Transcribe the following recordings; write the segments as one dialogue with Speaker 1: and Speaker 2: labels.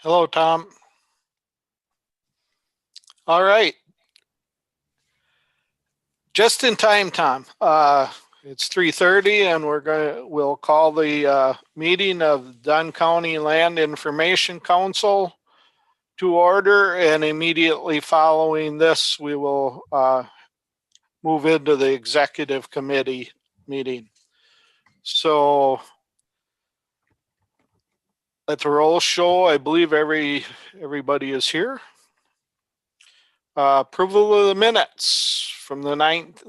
Speaker 1: Hello, Tom. All right. Just in time, Tom. It's 3:30 and we'll call the meeting of Dunn County Land Information Council to order, and immediately following this, we will move into the executive committee meeting. So let the roll show. I believe everybody is here. Approval of the minutes from the 9th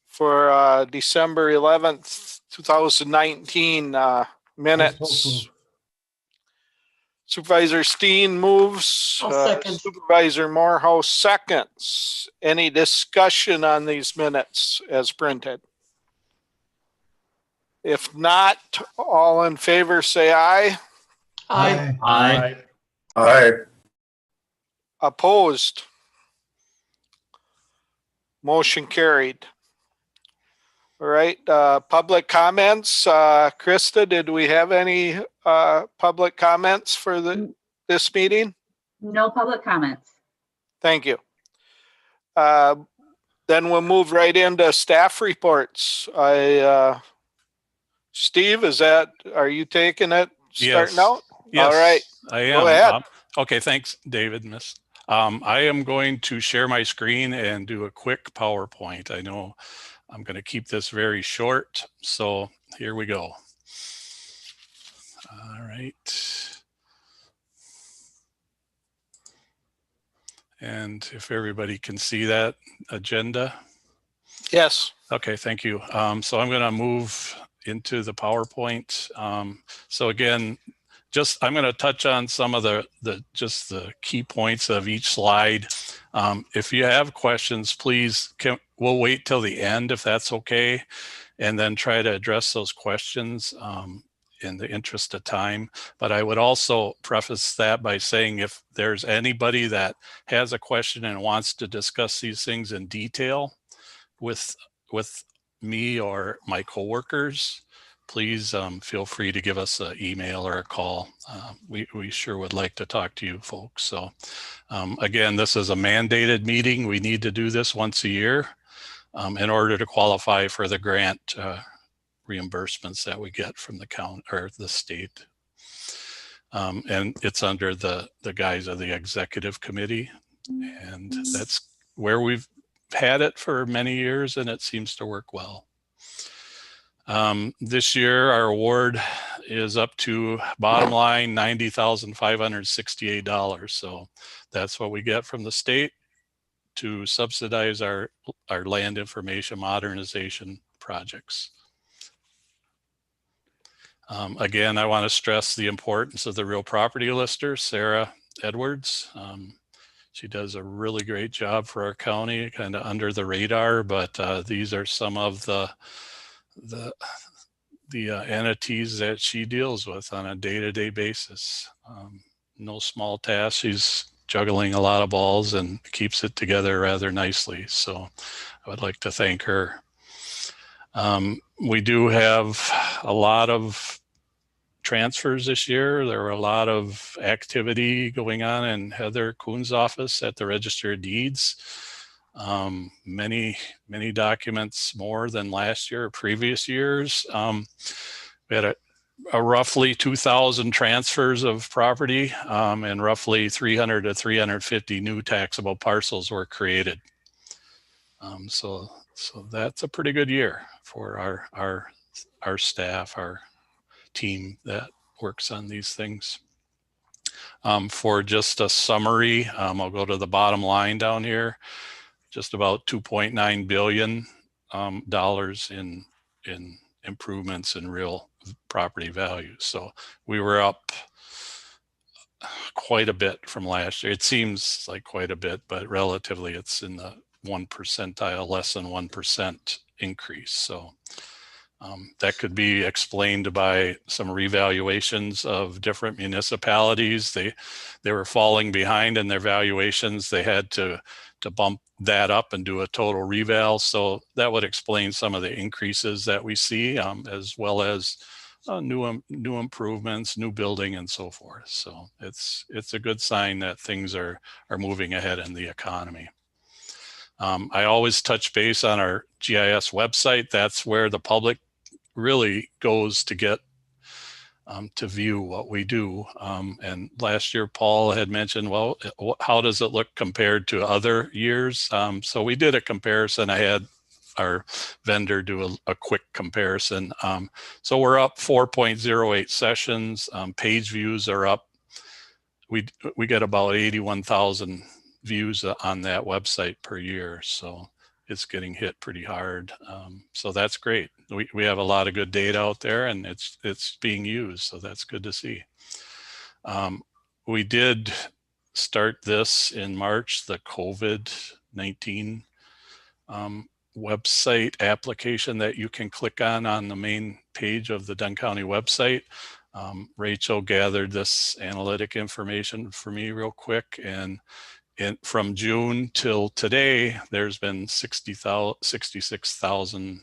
Speaker 1: for December 11th, 2019 minutes. Supervisor Steen moves. Supervisor Morehouse seconds. Any discussion on these minutes as printed? If not, all in favor say aye.
Speaker 2: Aye.
Speaker 3: Aye.
Speaker 2: Aye.
Speaker 1: Opposed? Motion carried. All right, public comments. Krista, did we have any public comments for this meeting?
Speaker 4: No public comments.
Speaker 1: Thank you. Then we'll move right into staff reports. Steve, are you taking it? Starting out?
Speaker 3: Yes,
Speaker 1: all right.
Speaker 3: I am.
Speaker 1: Go ahead.
Speaker 3: Okay, thanks, David. I am going to share my screen and do a quick PowerPoint. I know I'm going to keep this very short, so here we go. All right. And if everybody can see that agenda.
Speaker 1: Yes.
Speaker 3: Okay, thank you. So I'm going to move into the PowerPoint. So again, I'm going to touch on some of the key points of each slide. If you have questions, please, we'll wait till the end if that's okay, and then try to address those questions in the interest of time. But I would also preface that by saying if there's anybody that has a question and wants to discuss these things in detail with me or my coworkers, please feel free to give us an email or a call. We sure would like to talk to you folks. So again, this is a mandated meeting. We need to do this once a year in order to qualify for the grant reimbursements that we get from the county or the state. And it's under the guise of the executive committee. And that's where we've had it for many years, and it seems to work well. This year, our award is up to, bottom line, $90,568. So that's what we get from the state to subsidize our land information modernization projects. Again, I want to stress the importance of the real property lister, Sarah Edwards. She does a really great job for our county, kind of under the radar, but these are some of the entities that she deals with on a day-to-day basis. No small task. She's juggling a lot of balls and keeps it together rather nicely. So I would like to thank her. We do have a lot of transfers this year. There were a lot of activity going on in Heather Kuhn's office at the Register of Deeds. Many documents more than last year or previous years. We had roughly 2,000 transfers of property, and roughly 300 to 350 new taxable parcels were created. So that's a pretty good year for our staff, our team that works on these things. For just a summary, I'll go to the bottom line down here. Just about $2.9 billion in improvements in real property values. So we were up quite a bit from last year. It seems like quite a bit, but relatively it's in the 1 percentile, less than 1% increase. So that could be explained by some revaluations of different municipalities. They were falling behind in their valuations. They had to bump that up and do a total reval. So that would explain some of the increases that we see, as well as new improvements, new building, and so forth. So it's a good sign that things are moving ahead in the economy. I always touch base on our GIS website. That's where the public really goes to get to view what we do. And last year, Paul had mentioned, well, how does it look compared to other years? So we did a comparison. I had our vendor do a quick comparison. So we're up 4.08 sessions. Page views are up. We get about 81,000 views on that website per year. So it's getting hit pretty hard. So that's great. We have a lot of good data out there, and it's being used. So that's good to see. We did start this in March, the COVID-19 website application that you can click on the main page of the Dunn County website. Rachel gathered this analytic information for me real quick, and from June till today, there's been 66,000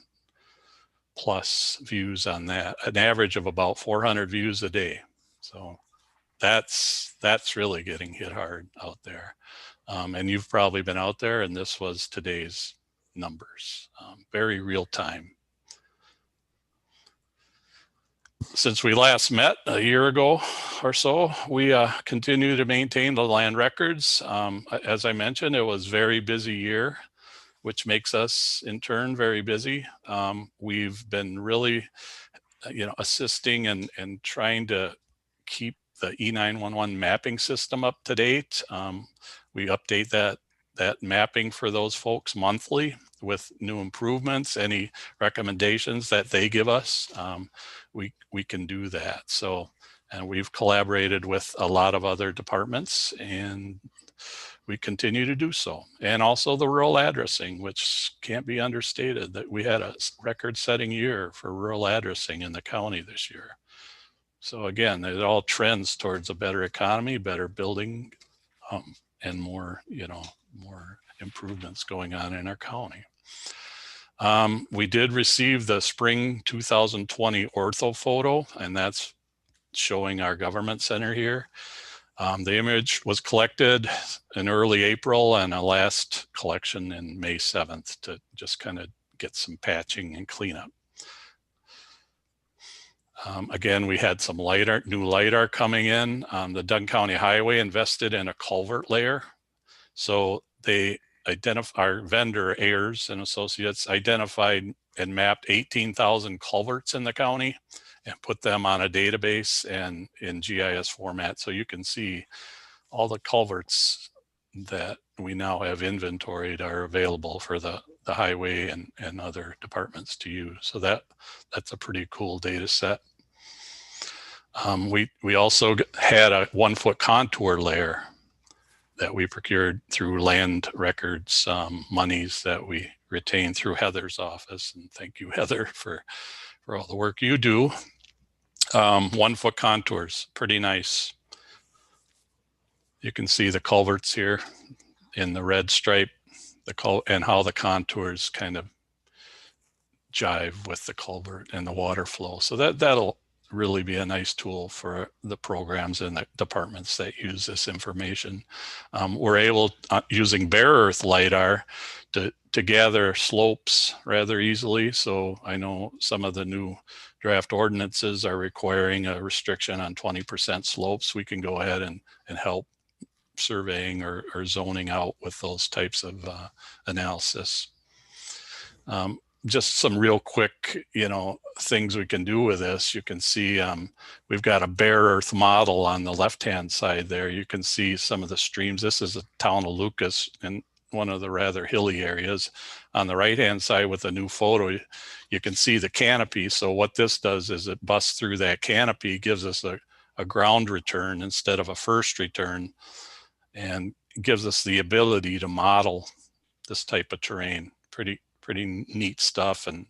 Speaker 3: plus views on that, an average of about 400 views a day. So that's really getting hit hard out there. And you've probably been out there, and this was today's numbers, very real time. Since we last met a year ago or so, we continue to maintain the land records. As I mentioned, it was a very busy year, which makes us in turn very busy. We've been really, assisting and trying to keep the E911 mapping system up to date. We update that mapping for those folks monthly with new improvements, any recommendations that they give us. We can do that. So, and we've collaborated with a lot of other departments, and we continue to do so. And also the rural addressing, which can't be understated, that we had a record-setting year for rural addressing in the county this year. So again, it all trends towards a better economy, better building, and more improvements going on in our county. We did receive the spring 2020 ortho photo, and that's showing our government center here. The image was collected in early April, and a last collection in May 7th to just kind of get some patching and cleanup. Again, we had some new LiDAR coming in. The Dunn County Highway invested in a culvert layer. So our vendor, Ayers and Associates, identified and mapped 18,000 culverts in the county and put them on a database and in GIS format. So you can see all the culverts that we now have inventoried are available for the highway and other departments to use. So that's a pretty cool data set. We also had a 1-foot contour layer that we procured through land records monies that we retained through Heather's office. And thank you, Heather, for all the work you do. 1-foot contours, pretty nice. You can see the culverts here in the red stripe, and how the contours kind of jive with the culvert and the water flow. So that'll really be a nice tool for the programs and the departments that use this information. We're able, using bare earth LiDAR, to gather slopes rather easily. So I know some of the new draft ordinances are requiring a restriction on 20% slopes, we can go ahead and help surveying or zoning out with those types of analysis. Just some real quick, things we can do with this. You can see we've got a bare earth model on the left-hand side there. You can see some of the streams. This is the town of Lucas in one of the rather hilly areas. On the right-hand side with a new photo, you can see the canopy. So what this does is it busts through that canopy, gives us a ground return instead of a first return, and gives us the ability to model this type of terrain. Pretty neat stuff, and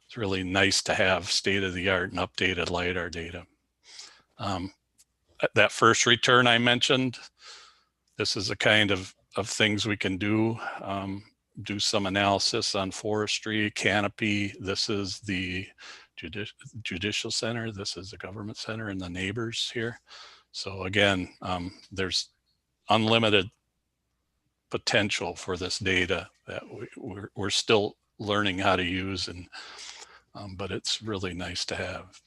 Speaker 3: it's really nice to have state-of-the-art and updated LiDAR data. That first return I mentioned, this is the kind of things we can do. Do some analysis on forestry, canopy. This is the Judicial Center. This is the Government Center and the neighbors here. So again, there's unlimited potential for this data that we're still learning how to use, and but it's really nice to have.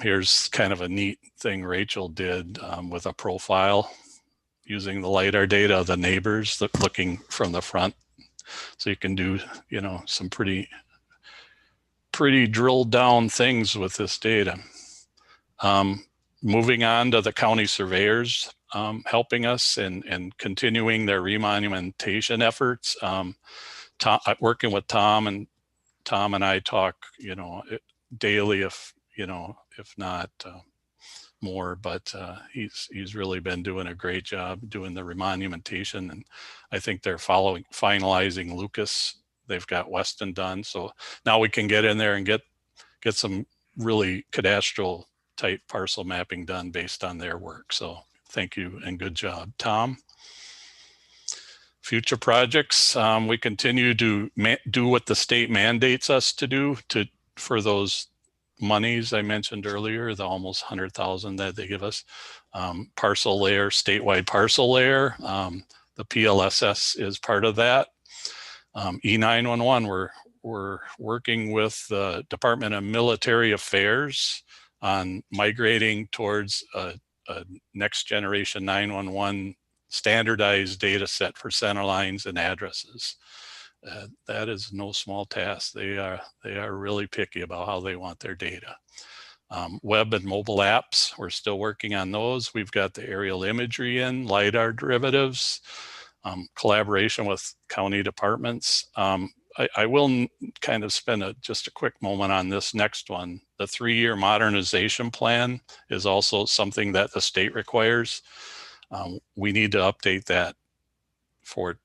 Speaker 3: Here's kind of a neat thing Rachel did with a profile using the LiDAR data of the neighbors looking from the front. So you can do, some pretty drilled down things with this data. Moving on to the county surveyors helping us and continuing their remonumentation efforts. Working with Tom and I talk, daily, if not more, but he's really been doing a great job doing the remonumentation, and I think they're finalizing Lucas. They've got Weston done, so now we can get in there and get some really cadastral type parcel mapping done based on their work. So thank you and good job, Tom. Future projects, we continue to do what the state mandates us to do for those monies I mentioned earlier, the almost 100,000 that they give us. Parcel layer, statewide parcel layer, the PLSS is part of that. E911, we're working with the Department of Military Affairs on migrating towards a next generation 911 standardized data set for center lines and addresses. That is no small task. They are really picky about how they want their data. Web and mobile apps, we're still working on those. We've got the aerial imagery in, LiDAR derivatives, collaboration with county departments. I will kind of spend just a quick moment on this next one. The 3-year modernization plan is also something that the state requires. We need to update that for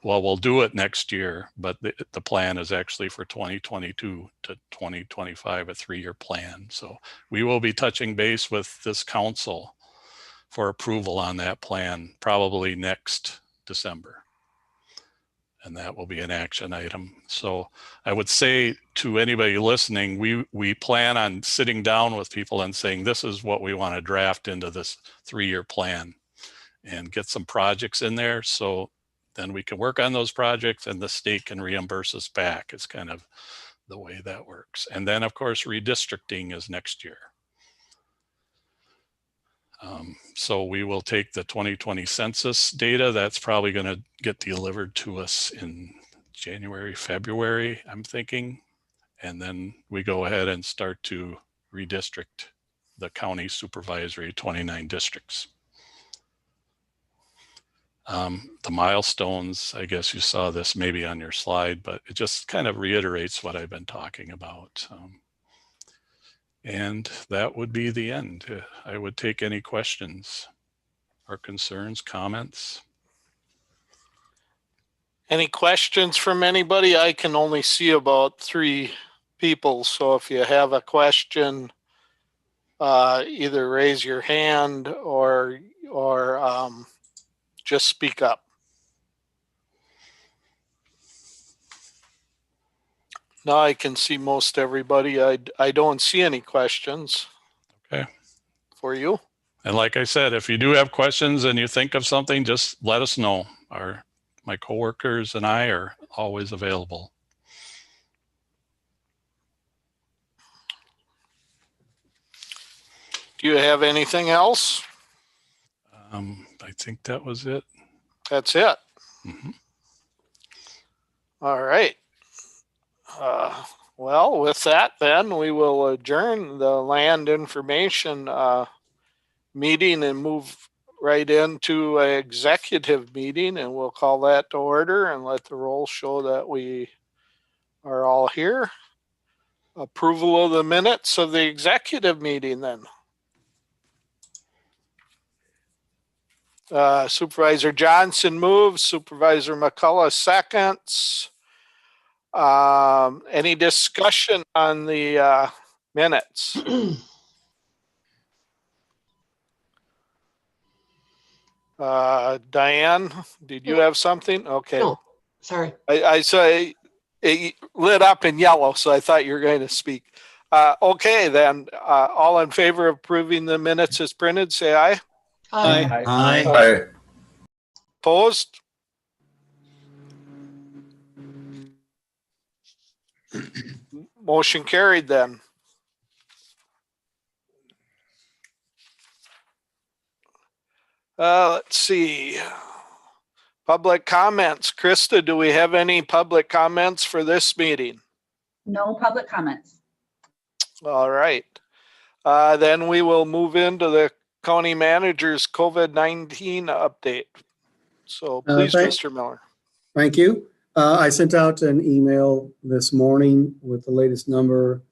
Speaker 3: we'll do it next year, but the plan is actually for 2022 to 2025, a 3-year plan. So we will be touching base with this council for approval on that plan, probably next December. And that will be an action item. So I would say to anybody listening, we plan on sitting down with people and saying, this is what we want to draft into this 3-year plan, and get some projects in there. So then we can work on those projects and the state can reimburse us back. It's kind of the way that works. And then of course, redistricting is next year. So we will take the 2020 census data. That's probably going to get delivered to us in January, February, I'm thinking. And then we go ahead and start to redistrict the county supervisory 29 districts. The milestones, I guess you saw this maybe on your slide, but it just kind of reiterates what I've been talking about. And that would be the end. I would take any questions or concerns, comments.
Speaker 1: Any questions from anybody? I can only see about 3 people. So if you have a question, either raise your hand or just speak up. Now I can see most everybody. I don't see any questions.
Speaker 3: Okay.
Speaker 1: For you.
Speaker 3: And like I said, if you do have questions and you think of something, just let us know. My coworkers and I are always available.
Speaker 1: Do you have anything else?
Speaker 3: I think that was it.
Speaker 1: That's it.
Speaker 3: Mhm.
Speaker 1: All right. Well, with that, then we will adjourn the land information meeting and move right into an executive meeting, and we'll call that to order and let the roll show that we are all here. Approval of the minutes of the executive meeting, then. Supervisor Johnson moves, Supervisor McCullough seconds. Any discussion on the minutes? Diane, did you have something? Okay.
Speaker 5: No, sorry.
Speaker 1: I saw it lit up in yellow, so I thought you were going to speak. Okay, then, all in favor of approving the minutes as printed, say aye.
Speaker 5: Aye.
Speaker 2: Aye.
Speaker 1: Opposed? Motion carried then. Let's see. Public comments. Krista, do we have any public comments for this meeting?
Speaker 4: No public comments.
Speaker 1: All right. Then we will move into the county manager's COVID-19 update. So please, Mr. Miller.
Speaker 6: Thank you. I sent out an email this morning with the latest number.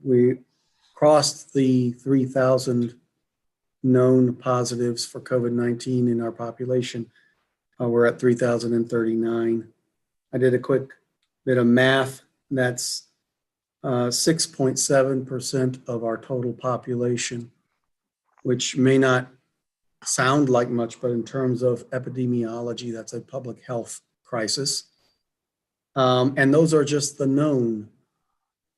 Speaker 6: We crossed the 3,000 known positives for COVID-19 in our population. We're at 3,039. I did a quick bit of math. That's 6.7% of our total population, which may not sound like much, but in terms of epidemiology, that's a public health crisis. And those are just the known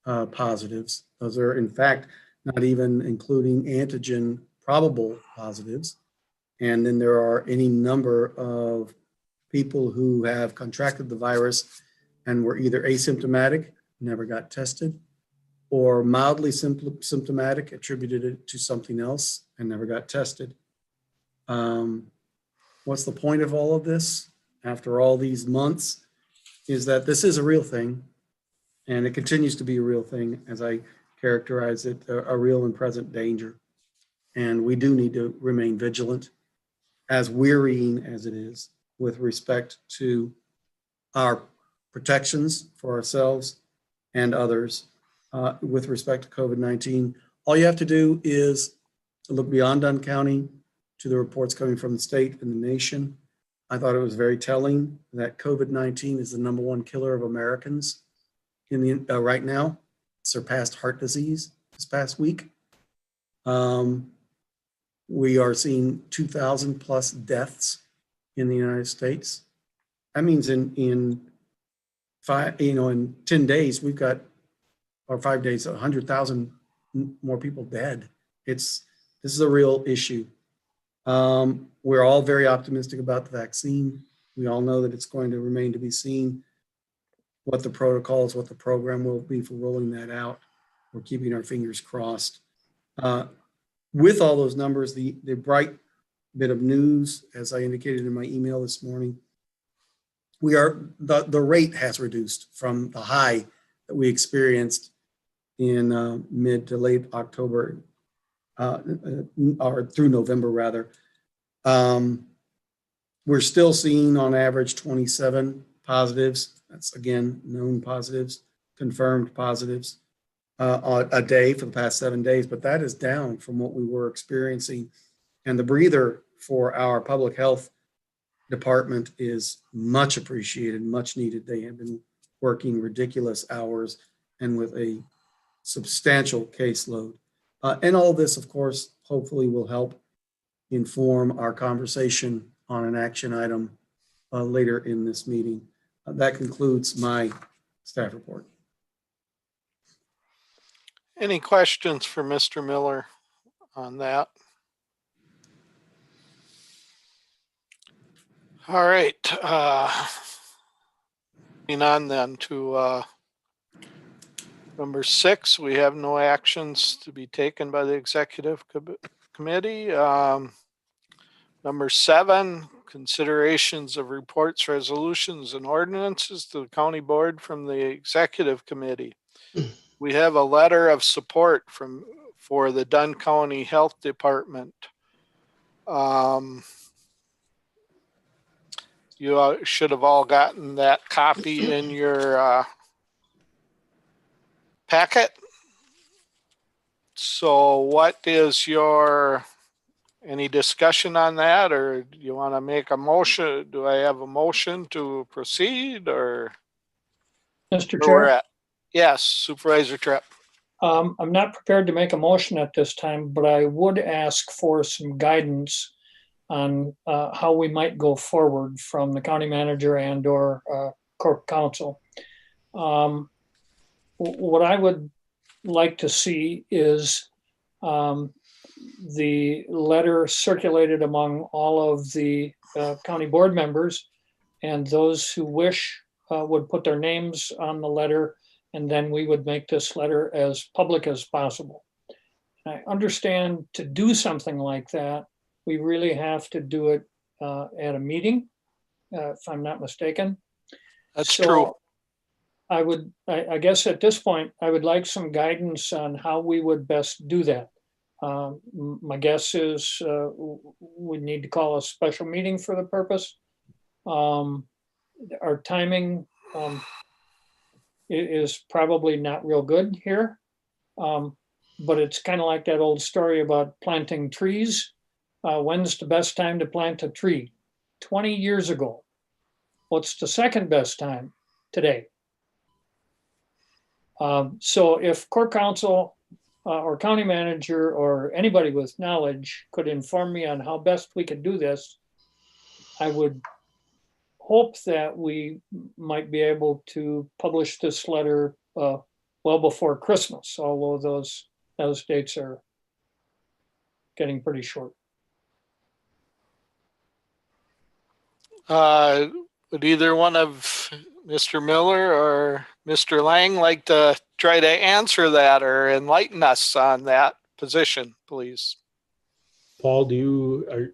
Speaker 6: positives. Those are, in fact, not even including antigen probable positives. And then there are any number of people who have contracted the virus and were either asymptomatic, never got tested, or mildly symptomatic, attributed it to something else and never got tested. What's the point of all of this after all these months is that this is a real thing, and it continues to be a real thing, as I characterize it, a real and present danger. And we do need to remain vigilant, as wearying as it is, with respect to our protections for ourselves and others. With respect to COVID-19, all you have to do is look beyond Dunn County to the reports coming from the state and the nation. I thought it was very telling that COVID-19 is the #1 killer of Americans in the right now. Surpassed heart disease this past week. We are seeing 2,000 plus deaths in the United States. That means in 10 days, we've got, or 5 days, 100,000 more people dead. This is a real issue. We're all very optimistic about the vaccine. We all know that it's going to remain to be seen what the protocols, what the program will be for rolling that out. We're keeping our fingers crossed. With all those numbers, the bright bit of news, as I indicated in my email this morning, the rate has reduced from the high that we experienced in mid to late October, or through November rather. We're still seeing on average 27 positives. That's again, known positives, confirmed positives a day for the past 7 days, but that is down from what we were experiencing. And the breather for our public health department is much appreciated, much needed. They have been working ridiculous hours and with a substantial caseload. And all this, of course, hopefully will help inform our conversation on an action item later in this meeting. That concludes my staff report.
Speaker 1: Any questions for Mr. Miller on that? All right. Moving on then to Number 6, we have no actions to be taken by the executive committee. Number 7, considerations of reports, resolutions, and ordinances to the county board from the executive committee. We have a letter of support for the Dunn County Health Department. You should have all gotten that copy in your packet. So what is any discussion on that, or do you want to make a motion? Do I have a motion to proceed, or
Speaker 5: Mr.
Speaker 1: where we're
Speaker 5: Chair,
Speaker 1: at? Yes, Supervisor Tripp.
Speaker 5: I'm not prepared to make a motion at this time, but I would ask for some guidance on how we might go forward from the county manager and or corp counsel. What I would like to see is the letter circulated among all of the county board members, and those who wish would put their names on the letter, and then we would make this letter as public as possible. I understand to do something like that, we really have to do it at a meeting, if I'm not mistaken.
Speaker 1: That's true.
Speaker 5: I guess at this point, I would like some guidance on how we would best do that. My guess is we need to call a special meeting for the purpose. Our timing is probably not real good here, but it's kind of like that old story about planting trees. When's the best time to plant a tree? 20 years ago. What's the second best time? Today. So if court counsel or county manager or anybody with knowledge could inform me on how best we could do this, I would hope that we might be able to publish this letter well before Christmas, although those dates are getting pretty short.
Speaker 1: Would either one of Mr. Miller or Mr. Lang like to try to answer that or enlighten us on that position, please?
Speaker 2: Paul,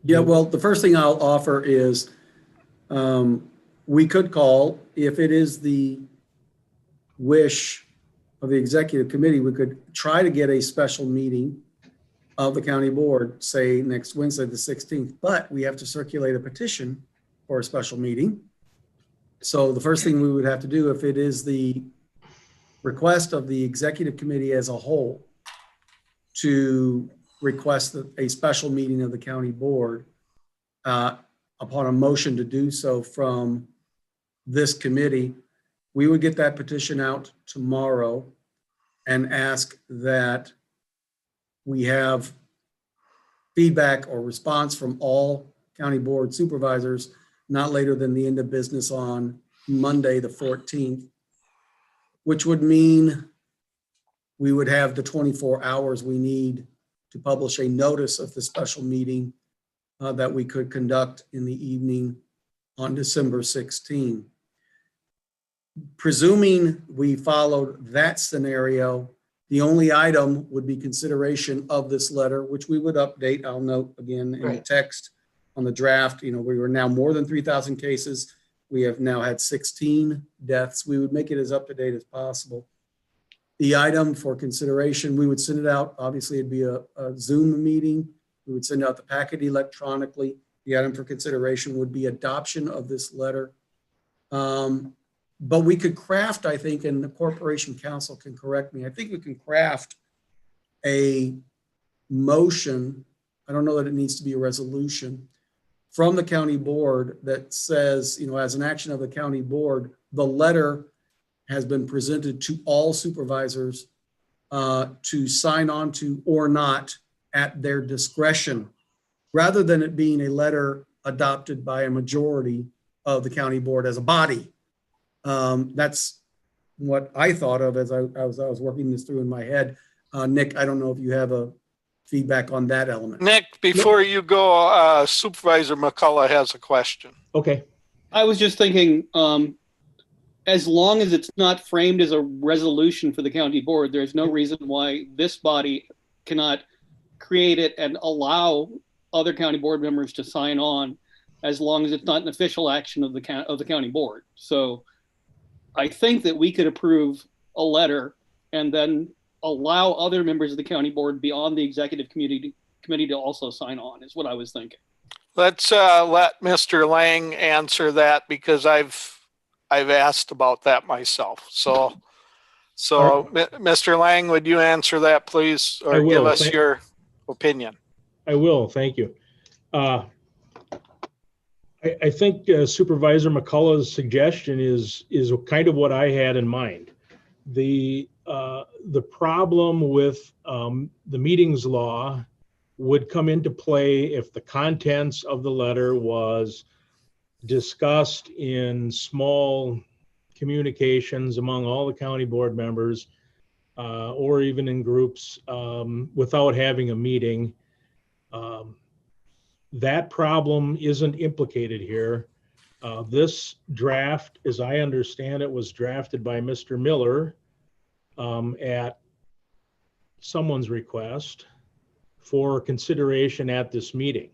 Speaker 6: Yeah, well, the first thing I'll offer is we could call, if it is the wish of the executive committee, we could try to get a special meeting of the county board, say next Wednesday, the 16th, but we have to circulate a petition for a special meeting. So the first thing we would have to do, if it is the request of the executive committee as a whole to request a special meeting of the county board, upon a motion to do so from this committee, we would get that petition out tomorrow and ask that we have feedback or response from all county board supervisors not later than the end of business on Monday, the 14th, which would mean we would have the 24 hours we need to publish a notice of the special meeting that we could conduct in the evening on December 16. Presuming we followed that scenario, the only item would be consideration of this letter, which we would update. I'll note again in the text on the draft, we were now more than 3,000 cases. We have now had 16 deaths. We would make it as up to date as possible. The item for consideration, we would send it out. Obviously, it'd be a Zoom meeting. We would send out the packet electronically. The item for consideration would be adoption of this letter. But we could craft, I think, and the Corporation Council can correct me, I think we can craft a motion. I don't know that it needs to be a resolution from the county board that says, as an action of the county board, the letter has been presented to all supervisors to sign on to or not at their discretion, rather than it being a letter adopted by a majority of the county board as a body. That's what I thought of as I was working this through in my head. Nick, I don't know if you have a feedback on that element.
Speaker 1: Nick, before you go, Supervisor McCullough has a question.
Speaker 7: Okay. I was just thinking, as long as it's not framed as a resolution for the county board, there's no reason why this body cannot create it and allow other county board members to sign on, as long as it's not an official action of the county board. So I think that we could approve a letter and then allow other members of the county board beyond the executive committee to also sign on, is what I was thinking.
Speaker 1: Let's let Mr. Lang answer that, because I've asked about that myself. So Mr. Lang, would you answer that, please,
Speaker 8: I
Speaker 1: or
Speaker 8: will.
Speaker 1: give us your opinion?
Speaker 8: I will, thank you. I think Supervisor McCullough's suggestion is kind of what I had in mind. The problem with the meetings law would come into play if the contents of the letter was discussed in small communications among all the county board members, or even in groups, without having a meeting. That problem isn't implicated here. This draft, as I understand it, was drafted by Mr. Miller at someone's request for consideration at this meeting.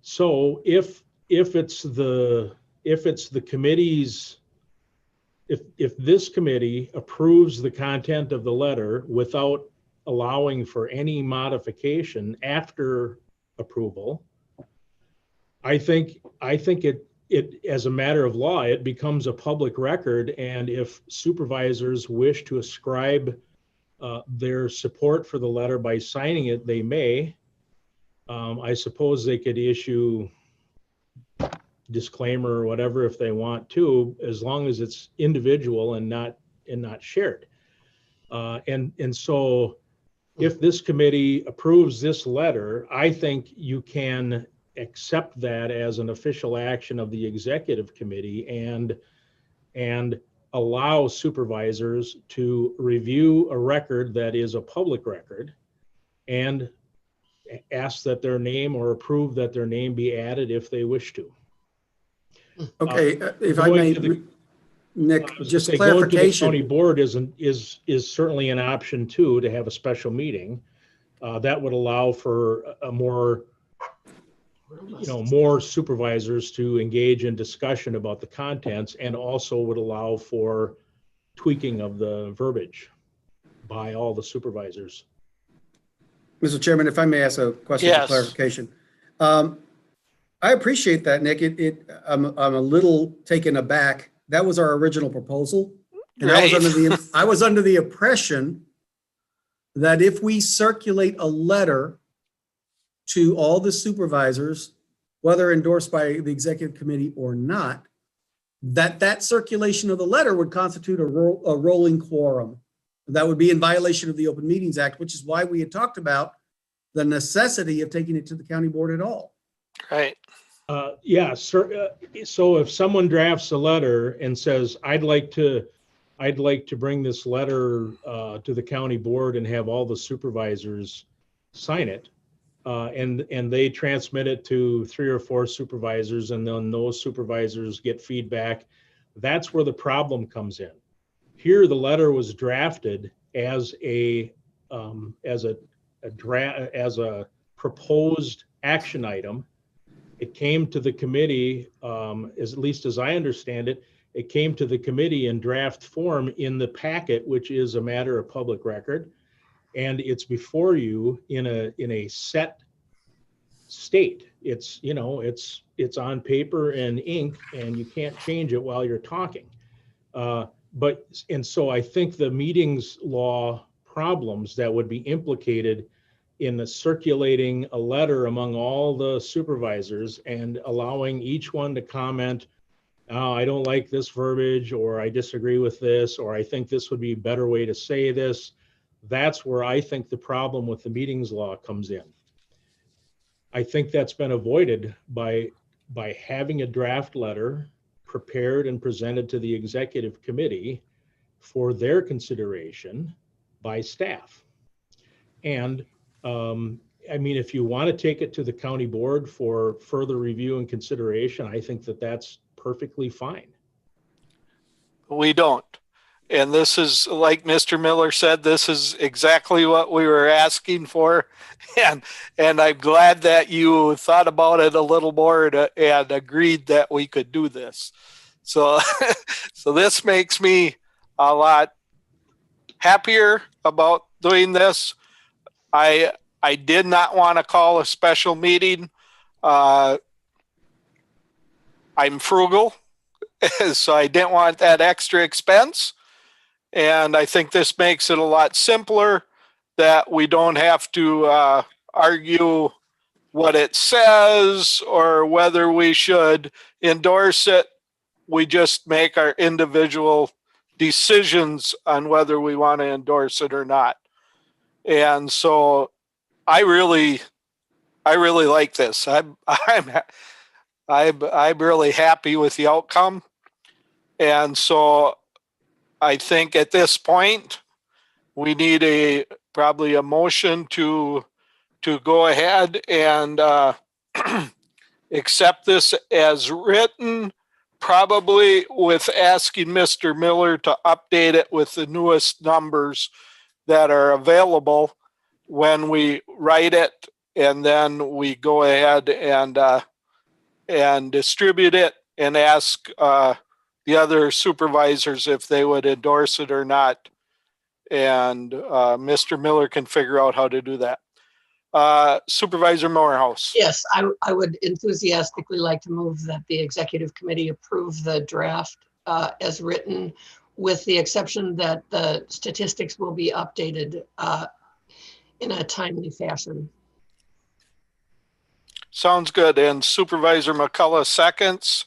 Speaker 8: So if it's the committee's, if this committee approves the content of the letter without allowing for any modification after approval, I think it as a matter of law, it becomes a public record. And if supervisors wish to ascribe their support for the letter by signing it, they may. I suppose they could issue disclaimer or whatever if they want to, as long as it's individual and not shared. And so if this committee approves this letter, I think you can accept that as an official action of the executive committee and allow supervisors to review a record that is a public record and ask that their name, or approve that their name be added if they wish to.
Speaker 6: Okay, if I may, Nick, just clarification.
Speaker 8: Going to the county board is certainly an option too, to have a special meeting. That would allow for a more supervisors to engage in discussion about the contents, and also would allow for tweaking of the verbiage by all the supervisors.
Speaker 6: Mr. Chairman, if I may ask a question
Speaker 1: Yes.
Speaker 6: for clarification. I appreciate that, Nick. I'm a little taken aback. That was our original proposal. And
Speaker 1: Right.
Speaker 6: I was under the impression that if we circulate a letter to all the supervisors, whether endorsed by the executive committee or not, that circulation of the letter would constitute a rolling quorum. That would be in violation of the Open Meetings Act, which is why we had talked about the necessity of taking it to the county board at all.
Speaker 1: Right.
Speaker 8: Yeah, sir. So if someone drafts a letter and says, I'd like to bring this letter to the county board and have all the supervisors sign it, and they transmit it to 3 or 4 supervisors, and then those supervisors get feedback, that's where the problem comes in. Here, the letter was drafted as a proposed action item. It came to the committee, at least as I understand it, it came to the committee in draft form in the packet, which is a matter of public record, and it's before you in a set state. It's on paper and ink, and you can't change it while you're talking. And so I think the meetings law problems that would be implicated in the circulating a letter among all the supervisors and allowing each one to comment, oh, I don't like this verbiage, or I disagree with this, or I think this would be a better way to say this. That's where I think the problem with the meetings law comes in. I think that's been avoided by having a draft letter prepared and presented to the executive committee for their consideration by staff. And I mean, if you want to take it to the county board for further review and consideration, I think that that's perfectly fine.
Speaker 1: we don't. And this is, like Mr. Miller said, this is exactly what we were asking for. And I'm glad that you thought about it a little more and agreed that we could do this. So, so this makes me a lot happier about doing this. I did not want to call a special meeting. I'm frugal, so I didn't want that extra expense. And I think this makes it a lot simpler that we don't have to argue what it says or whether we should endorse it. We just make our individual decisions on whether we want to endorse it or not. And so I really like this. I'm really happy with the outcome. And so I think at this point, we need probably a motion to go ahead and accept this as written, probably with asking Mr. Miller to update it with the newest numbers that are available when we write it, and then we go ahead and distribute it and ask the other supervisors if they would endorse it or not. And Mr. Miller can figure out how to do that. Supervisor Morehouse.
Speaker 9: Yes, I would enthusiastically like to move that the executive committee approve the draft as written, with the exception that the statistics will be updated in a timely fashion.
Speaker 1: Sounds good. And Supervisor McCullough seconds.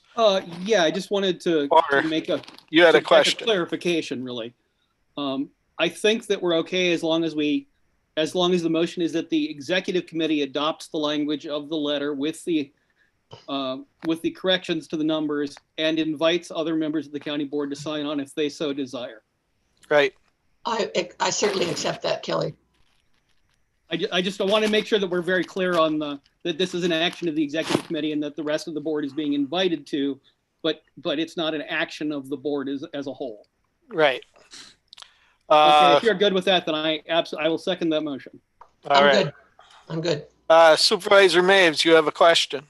Speaker 7: Yeah, I just wanted to make a
Speaker 1: You had a question.
Speaker 7: Clarification, really. I think that we're okay as long as the motion is that the executive committee adopts the language of the letter with the corrections to the numbers and invites other members of the county board to sign on if they so desire.
Speaker 1: Right.
Speaker 9: I certainly accept that, Kelly.
Speaker 7: I just want to make sure that we're very clear on that this is an action of the executive committee and that the rest of the board is being invited to, but it's not an action of the board as a whole.
Speaker 1: Right.
Speaker 7: Okay, if you're good with that, then I will second that motion.
Speaker 1: All right.
Speaker 9: I'm good.
Speaker 1: Supervisor Maves, you have a question.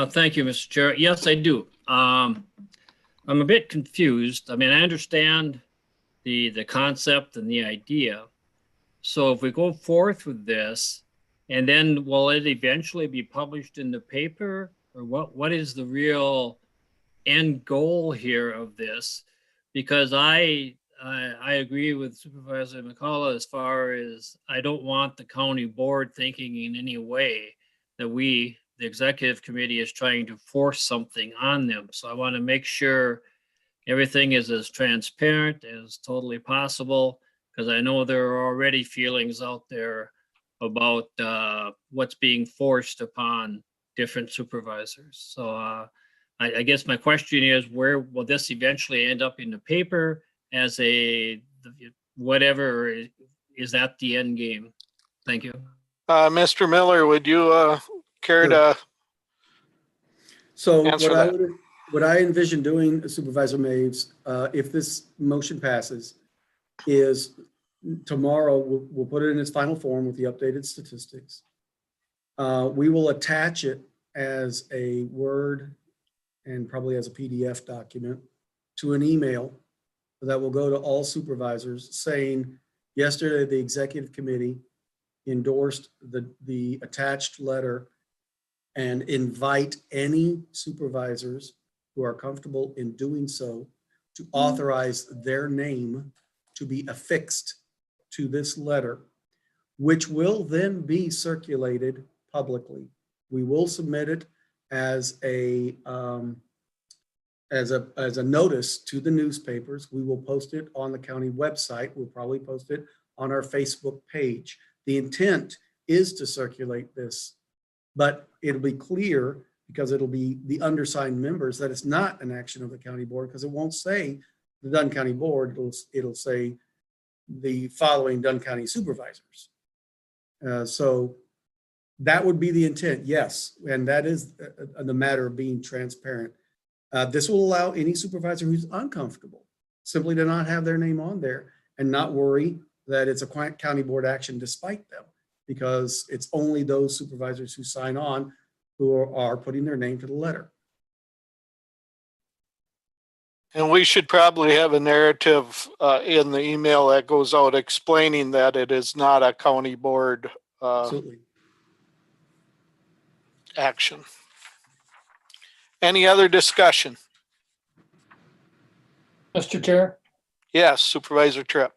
Speaker 10: Thank you, Mr. Chair. Yes, I do. I'm a bit confused. I mean, I understand the concept and the idea. So if we go forth with this, and then will it eventually be published in the paper, or what is the real end goal here of this? Because I agree with Supervisor McCullough as far as I don't want the county board thinking in any way that the executive committee, is trying to force something on them. So I want to make sure everything is as transparent as totally possible, because I know there are already feelings out there about what's being forced upon different supervisors. So I guess my question is, where will this eventually end up in the paper as whatever is at the end game? Thank you.
Speaker 1: Mr. Miller, would you care to
Speaker 6: So
Speaker 1: answer that?
Speaker 6: what I envision doing, Supervisor Maves, if this motion passes, is tomorrow we'll put it in its final form with the updated statistics. We will attach it as a Word and probably as a PDF document to an email that will go to all supervisors saying, yesterday the executive committee endorsed the attached letter, and invite any supervisors who are comfortable in doing so to authorize their name to be affixed to this letter, which will then be circulated publicly. We will submit it as a notice to the newspapers. We will post it on the county website. We'll probably post it on our Facebook page. The intent is to circulate this, but it'll be clear, because it'll be the undersigned members, that it's not an action of the county board, because it won't say the Dunn County Board. It'll say the following Dunn County supervisors. So that would be the intent, yes. And that is the matter of being transparent. This will allow any supervisor who's uncomfortable simply to not have their name on there and not worry that it's a county board action despite them, because it's only those supervisors who sign on who are putting their name to the letter.
Speaker 1: And we should probably have a narrative in the email that goes out explaining that it is not a county board
Speaker 6: Absolutely.
Speaker 1: action. Any other discussion?
Speaker 5: Mr. Chair,
Speaker 1: Yes, Supervisor Tripp.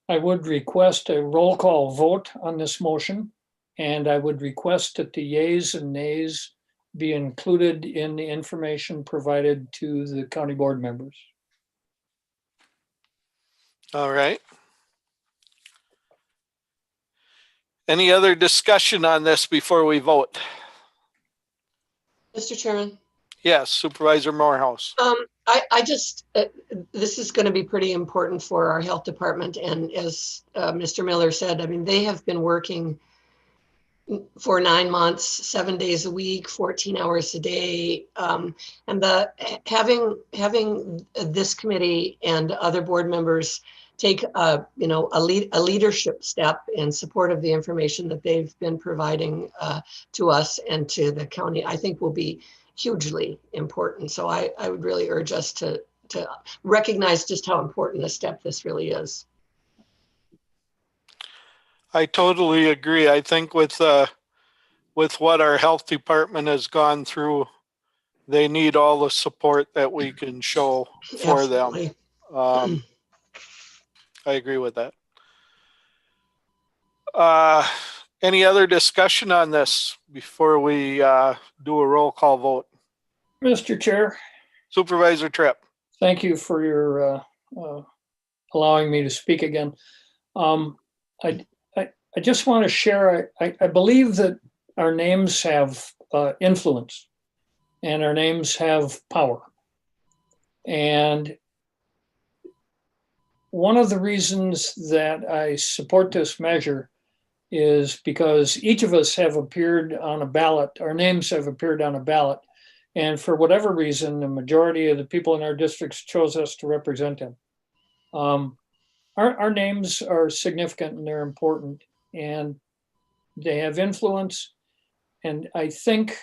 Speaker 5: I would request a roll call vote on this motion, and I would request that the yeas and nays be included in the information provided to the county board members.
Speaker 1: All right. Any other discussion on this before we vote?
Speaker 9: Mr. Chairman,
Speaker 1: Yes, Supervisor Morehouse.
Speaker 9: I just, this is going to be pretty important for our health department. And as Mr. Miller said, I mean, they have been working for 9 months, 7 days a week, 14 hours a day. And having this committee and other board members take a leadership step in support of the information that they've been providing to us and to the county, I think will be hugely important. So I would really urge us to recognize just how important a step this really is.
Speaker 1: I totally agree. I think with what our health department has gone through, they need all the support that we can show for
Speaker 9: Absolutely.
Speaker 1: them. I agree with that. Any other discussion on this before we do a roll call vote?
Speaker 5: Mr. Chair,
Speaker 1: Supervisor Tripp.
Speaker 5: thank you for your allowing me to speak again. I just want to share, I believe that our names have influence and our names have power. And one of the reasons that I support this measure is because each of us have appeared on a ballot, our names have appeared on a ballot. And for whatever reason, the majority of the people in our districts chose us to represent them. Our names are significant and they're important and they have influence. And I think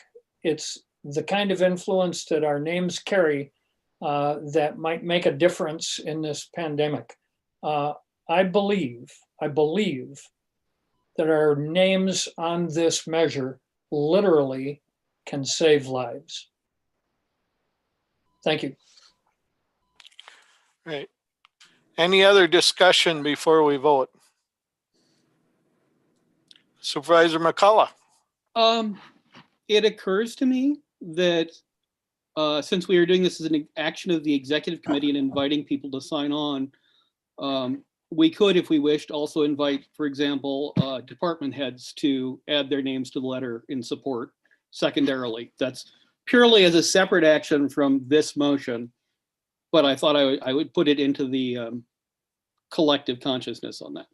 Speaker 5: it's the kind of influence that our names carry that might make a difference in this pandemic. I believe that our names on this measure literally can save lives. Thank you.
Speaker 1: Right. Any other discussion before we vote? Supervisor McCullough.
Speaker 7: It occurs to me that since we are doing this as an action of the executive committee and inviting people to sign on, we could, if we wished, also invite, for example, department heads to add their names to the letter in support secondarily. That's purely as a separate action from this motion, but I thought I would put it into the collective consciousness on that.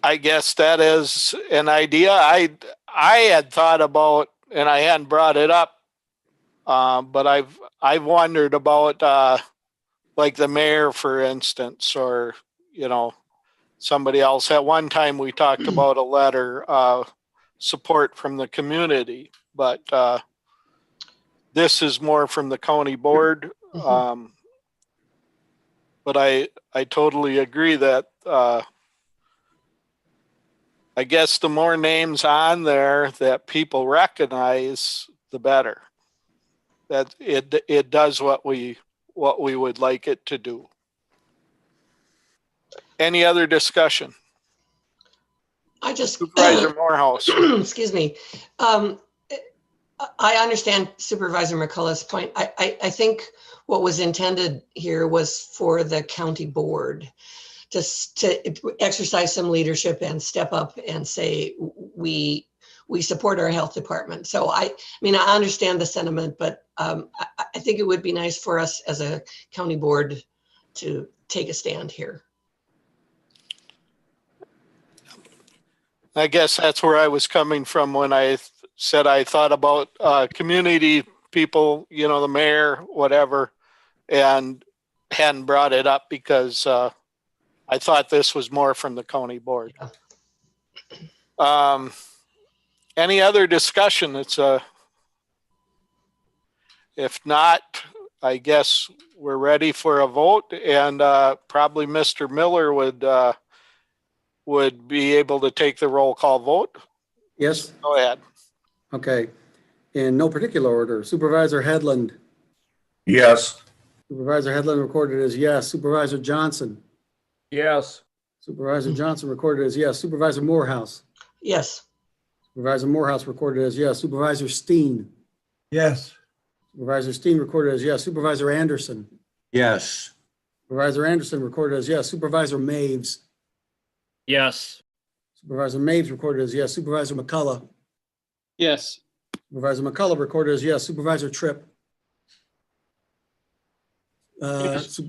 Speaker 1: I guess that is an idea I had thought about, and I hadn't brought it up, but I've wondered about like the mayor, for instance, or somebody else. At one time, we talked about a letter support from the community, but this is more from the county board. But I totally agree that. I guess the more names on there that people recognize, the better. That it does what we would like it to do. Any other discussion? Supervisor Morehouse.
Speaker 9: Excuse me. I understand Supervisor McCullough's point. I think what was intended here was for the county board to exercise some leadership and step up and say, we support our health department. So I understand the sentiment, but I think it would be nice for us as a county board to take a stand here.
Speaker 1: I guess that's where I was coming from when I said I thought about community people, you know, the mayor, whatever, and hadn't brought it up because I thought this was more from the county board. Any other discussion? If not, I guess we're ready for a vote, and probably Mr. Miller would be able to take the roll call vote.
Speaker 6: Yes?
Speaker 1: Go ahead.
Speaker 6: Okay. In no particular order, Supervisor Headland.
Speaker 2: Yes.
Speaker 6: Supervisor Headland recorded as yes. Supervisor Johnson.
Speaker 2: Yes.
Speaker 6: Supervisor Johnson recorded as yes. Supervisor Morehouse.
Speaker 9: Yes.
Speaker 6: Supervisor Morehouse recorded as yes. Supervisor Steen.
Speaker 2: Yes.
Speaker 6: Supervisor Steen recorded as yes. Supervisor Anderson.
Speaker 2: Yes.
Speaker 6: Supervisor Anderson recorded as yes. Supervisor Maves.
Speaker 10: Yes.
Speaker 6: Supervisor Maves recorded as yes. Supervisor McCullough.
Speaker 7: Yes.
Speaker 6: Supervisor McCullough recorded as yes. Supervisor Tripp.
Speaker 7: Yes.
Speaker 6: All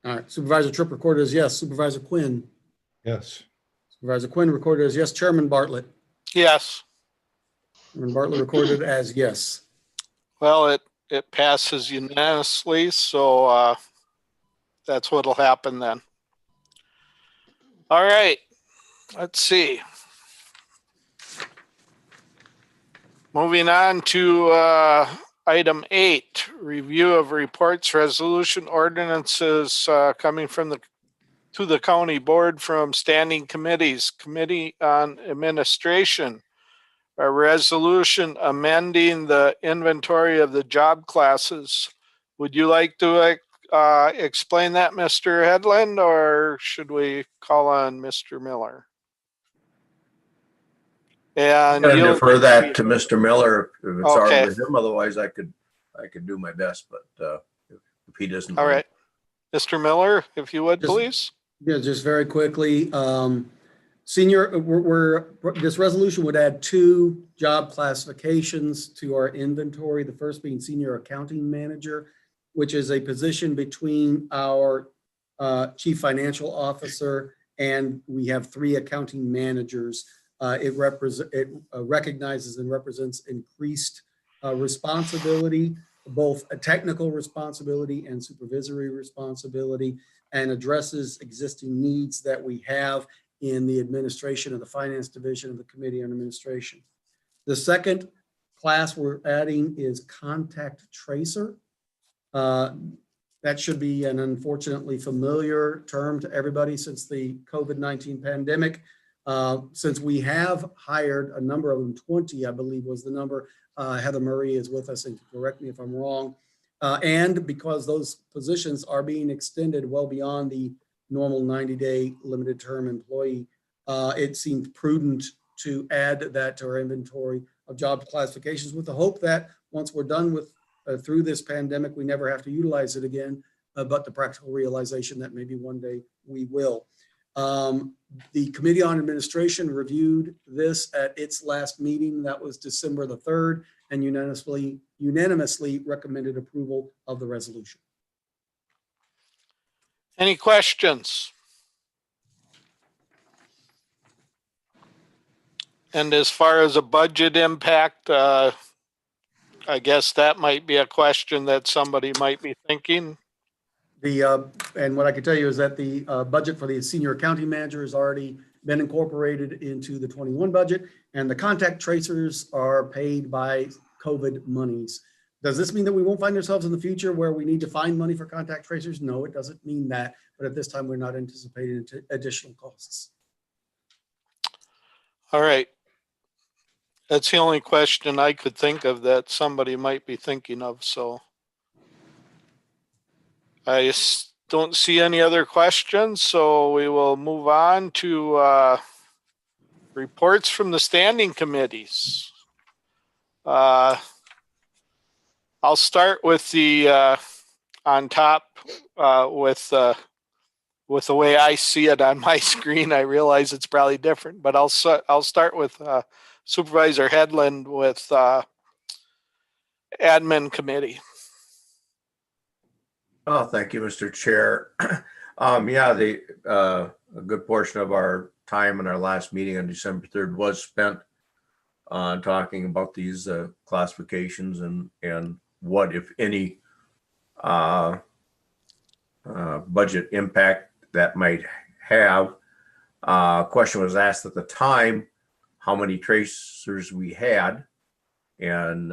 Speaker 6: right. Supervisor Tripp recorded as yes. Supervisor Quinn.
Speaker 2: Yes.
Speaker 6: Supervisor Quinn recorded as yes. Chairman Bartlett.
Speaker 1: Yes.
Speaker 6: Chairman Bartlett recorded as yes.
Speaker 1: Well, it passes unanimously, so that's what'll happen then. All right. Let's see. Moving on to item 8, review of reports, resolution, ordinances coming from to the county board from standing committees. Committee on Administration, a resolution amending the inventory of the job classes. Would you like to explain that, Mr. Headland, or should we call on Mr. Miller?
Speaker 2: I'm
Speaker 1: And
Speaker 2: gonna
Speaker 1: you'll
Speaker 2: defer that to Mr. Miller if it's all
Speaker 1: Okay.
Speaker 2: right with him. Otherwise, I could do my best, but if he doesn't.
Speaker 1: all
Speaker 2: mind.
Speaker 1: right. Mr. Miller, if you would,
Speaker 6: Just-
Speaker 1: please.
Speaker 6: Yeah, just very quickly, this resolution would add 2 job classifications to our inventory. The first being senior accounting manager, which is a position between our chief financial officer, and we have 3 accounting managers. It recognizes and represents increased responsibility, both a technical responsibility and supervisory responsibility, and addresses existing needs that we have in the administration of the finance division of the Committee on Administration. The second class we're adding is contact tracer. That should be an unfortunately familiar term to everybody since the COVID-19 pandemic. Since we have hired a number of them, 20, I believe was the number. Heather Murray is with us, and correct me if I'm wrong. And because those positions are being extended well beyond the normal 90-day limited term employee, it seemed prudent to add that to our inventory of job classifications, with the hope that once we're done with through this pandemic, we never have to utilize it again, but the practical realization that maybe one day we will. The Committee on Administration reviewed this at its last meeting. That was December the 3rd, and unanimously recommended approval of the resolution.
Speaker 1: Any questions? And as far as a budget impact, I guess that might be a question that somebody might be thinking.
Speaker 6: And what I can tell you is that the budget for the senior accounting manager has already been incorporated into the 21 budget, and the contact tracers are paid by COVID monies. Does this mean that we won't find ourselves in the future where we need to find money for contact tracers? No, it doesn't mean that, but at this time, we're not anticipating additional costs.
Speaker 1: All right. That's the only question I could think of that somebody might be thinking of, so. I don't see any other questions, so we will move on to reports from the standing committees. I'll start with the on top with the way I see it on my screen. I realize it's probably different, but I'll start with Supervisor Headland with Admin Committee.
Speaker 2: Oh, thank you, Mr. Chair. Yeah, the a good portion of our time in our last meeting on December 3rd was spent on talking about these classifications and what, if any, budget impact that might have. Question was asked at the time how many tracers we had, and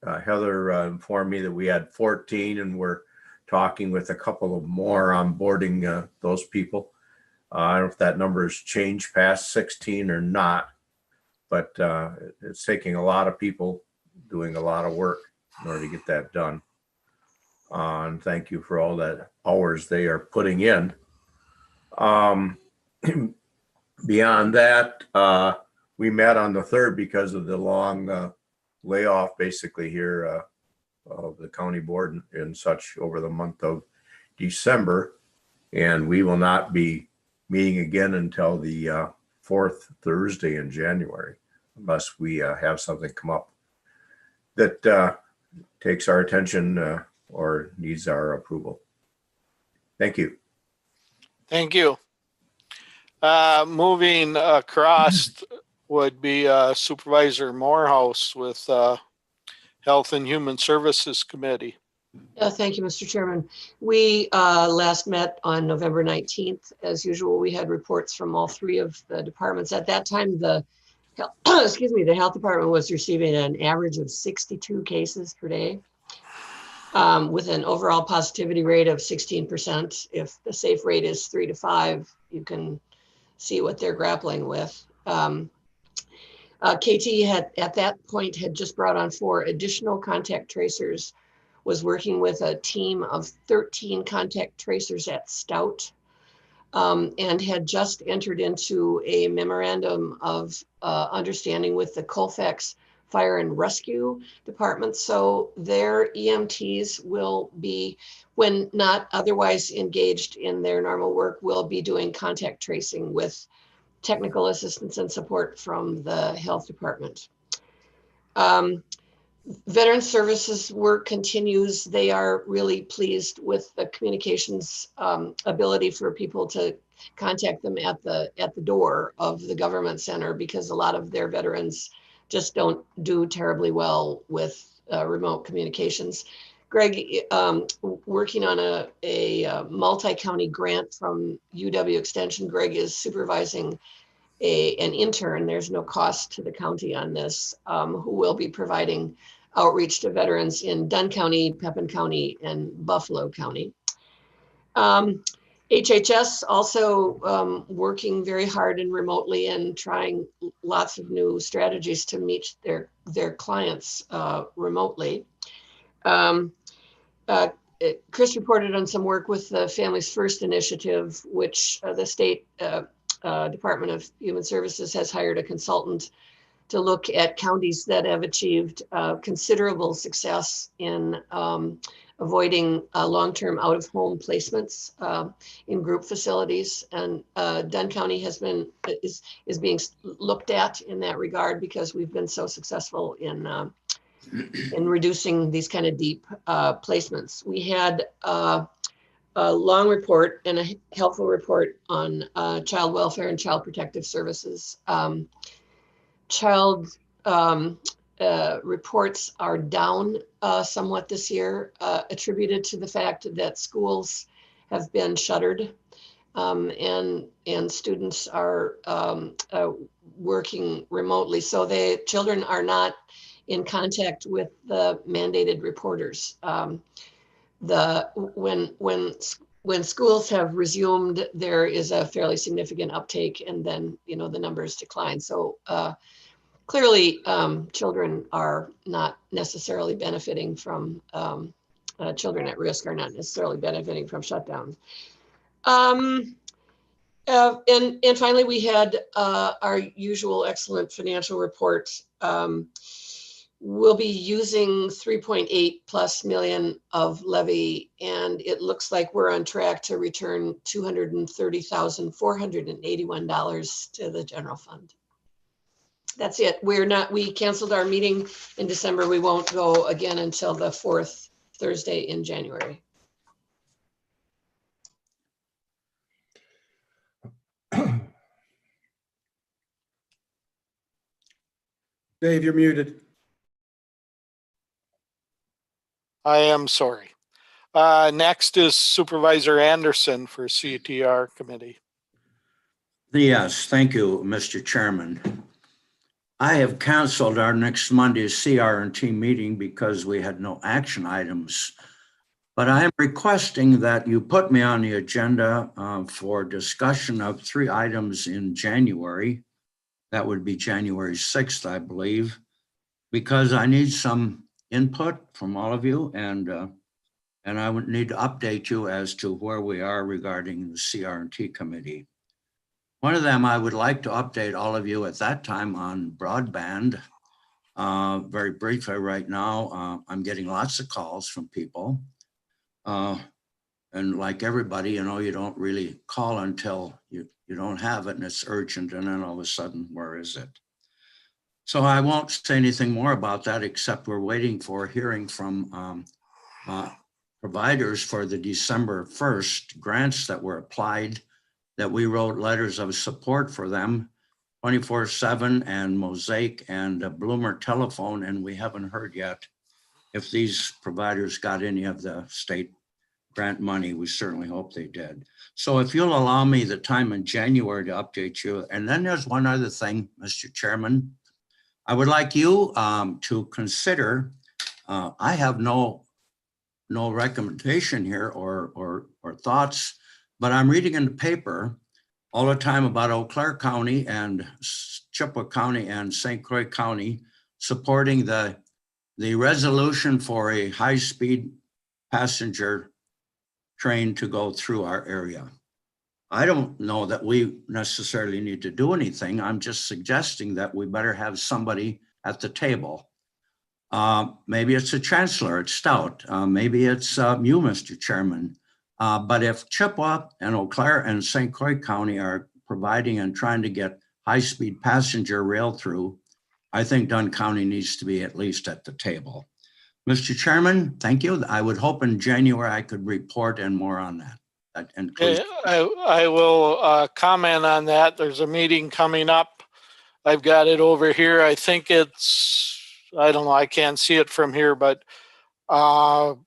Speaker 2: Heather informed me that we had 14, and we're talking with a couple of more onboarding those people. I don't know if that number has changed past 16 or not, but it's taking a lot of people doing a lot of work in order to get that done. And thank you for all that hours they are putting in. Beyond that, we met on the 3rd because of the long layoff basically here of the county board and such over the month of December. And we will not be meeting again until the 4th Thursday in January, unless we have something come up that takes our attention or needs our approval. Thank you.
Speaker 1: Thank you. Moving across would be Supervisor Morehouse with Health and Human Services Committee.
Speaker 9: Thank you, Mr. Chairman. We last met on November 19th. As usual, we had reports from all 3 of the departments. At that time, the the health department was receiving an average of 62 cases per day, with an overall positivity rate of 16%. If the safe rate is 3 to 5, you can see what they're grappling with. KT had at that point had just brought on 4 additional contact tracers, was working with a team of 13 contact tracers at Stout, and had just entered into a memorandum of understanding with the Colfax Fire and Rescue Department. So their EMTs will be, when not otherwise engaged in their normal work, will be doing contact tracing with technical assistance and support from the health department. Veteran services work continues. They are really pleased with the communications ability for people to contact them at the door of the government center, because a lot of their veterans just don't do terribly well with remote communications. Greg, working on a multi-county grant from UW Extension, Greg is supervising an intern. There's no cost to the county on this, who will be providing outreach to veterans in Dunn County, Pepin County, and Buffalo County. HHS also working very hard and remotely and trying lots of new strategies to meet their clients remotely. Chris reported on some work with the Families First initiative, which the state Department of Human Services has hired a consultant to look at counties that have achieved considerable success in avoiding long-term out-of-home placements in group facilities. And Dunn County is being looked at in that regard, because we've been so successful in reducing these kind of deep placements. We had a long report and a helpful report on child welfare and child protective services. Child reports are down somewhat this year, attributed to the fact that schools have been shuttered, and students are working remotely. So children are not in contact with the mandated reporters. When schools have resumed, there is a fairly significant uptake, and then the numbers decline. So clearly, children are not necessarily benefiting from, children at risk are not necessarily benefiting from shutdowns. And finally, we had our usual excellent financial report. We'll be using 3.8+ million of levy, and it looks like we're on track to return $230,481 to the general fund. That's it. We canceled our meeting in December. We won't go again until the 4th Thursday in January.
Speaker 6: Dave, you're muted.
Speaker 1: I am sorry. Next is Supervisor Anderson for CTR committee.
Speaker 11: Yes, thank you, Mr. Chairman. I have canceled our next Monday's CR&T meeting because we had no action items. But I am requesting that you put me on the agenda for discussion of 3 items in January. That would be January 6th, I believe, because I need some input from all of you, and I would need to update you as to where we are regarding the CR&T committee. One of them, I would like to update all of you at that time on broadband. Very briefly right now, I'm getting lots of calls from people. And like everybody, you know, you don't really call until you don't have it and it's urgent, and then all of a sudden, where is it? So I won't say anything more about that, except we're waiting for hearing from providers for the December 1st grants that were applied, that we wrote letters of support for them, 24/7 and Mosaic and Bloomer Telephone, and we haven't heard yet if these providers got any of the state grant money. We certainly hope they did. So if you'll allow me the time in January to update you. And then there's one other thing, Mr. Chairman. I would like you to consider, I have no recommendation here or thoughts, but I'm reading in the paper all the time about Eau Claire County and Chippewa County and St. Croix County supporting the resolution for a high-speed passenger train to go through our area. I don't know that we necessarily need to do anything. I'm just suggesting that we better have somebody at the table. Maybe it's the chancellor, it's Stout. Maybe it's you, Mr. Chairman. But if Chippewa and Eau Claire and St. Croix County are providing and trying to get high-speed passenger rail through, I think Dunn County needs to be at least at the table. Mr. Chairman, thank you. I would hope in January I could report and more on that. That includes.
Speaker 1: I will comment on that. There's a meeting coming up. I've got it over here. I think it's, I don't know, I can't see it from here, but our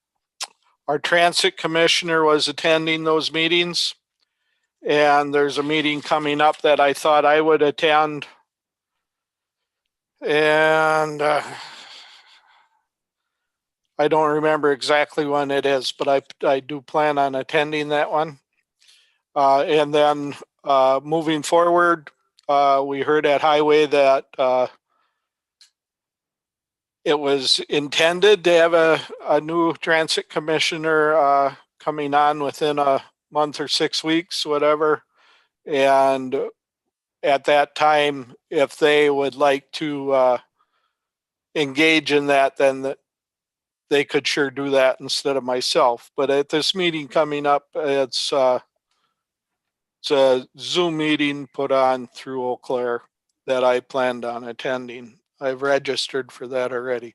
Speaker 1: transit commissioner was attending those meetings. And there's a meeting coming up that I thought I would attend. And I don't remember exactly when it is, but I do plan on attending that one. And then moving forward, we heard at Highway that it was intended to have a new transit commissioner coming on within a month or 6 weeks, whatever. And at that time, if they would like to engage in that, then they could sure do that instead of myself. But at this meeting coming up, it's a Zoom meeting put on through Eau Claire that I planned on attending. I've registered for that already.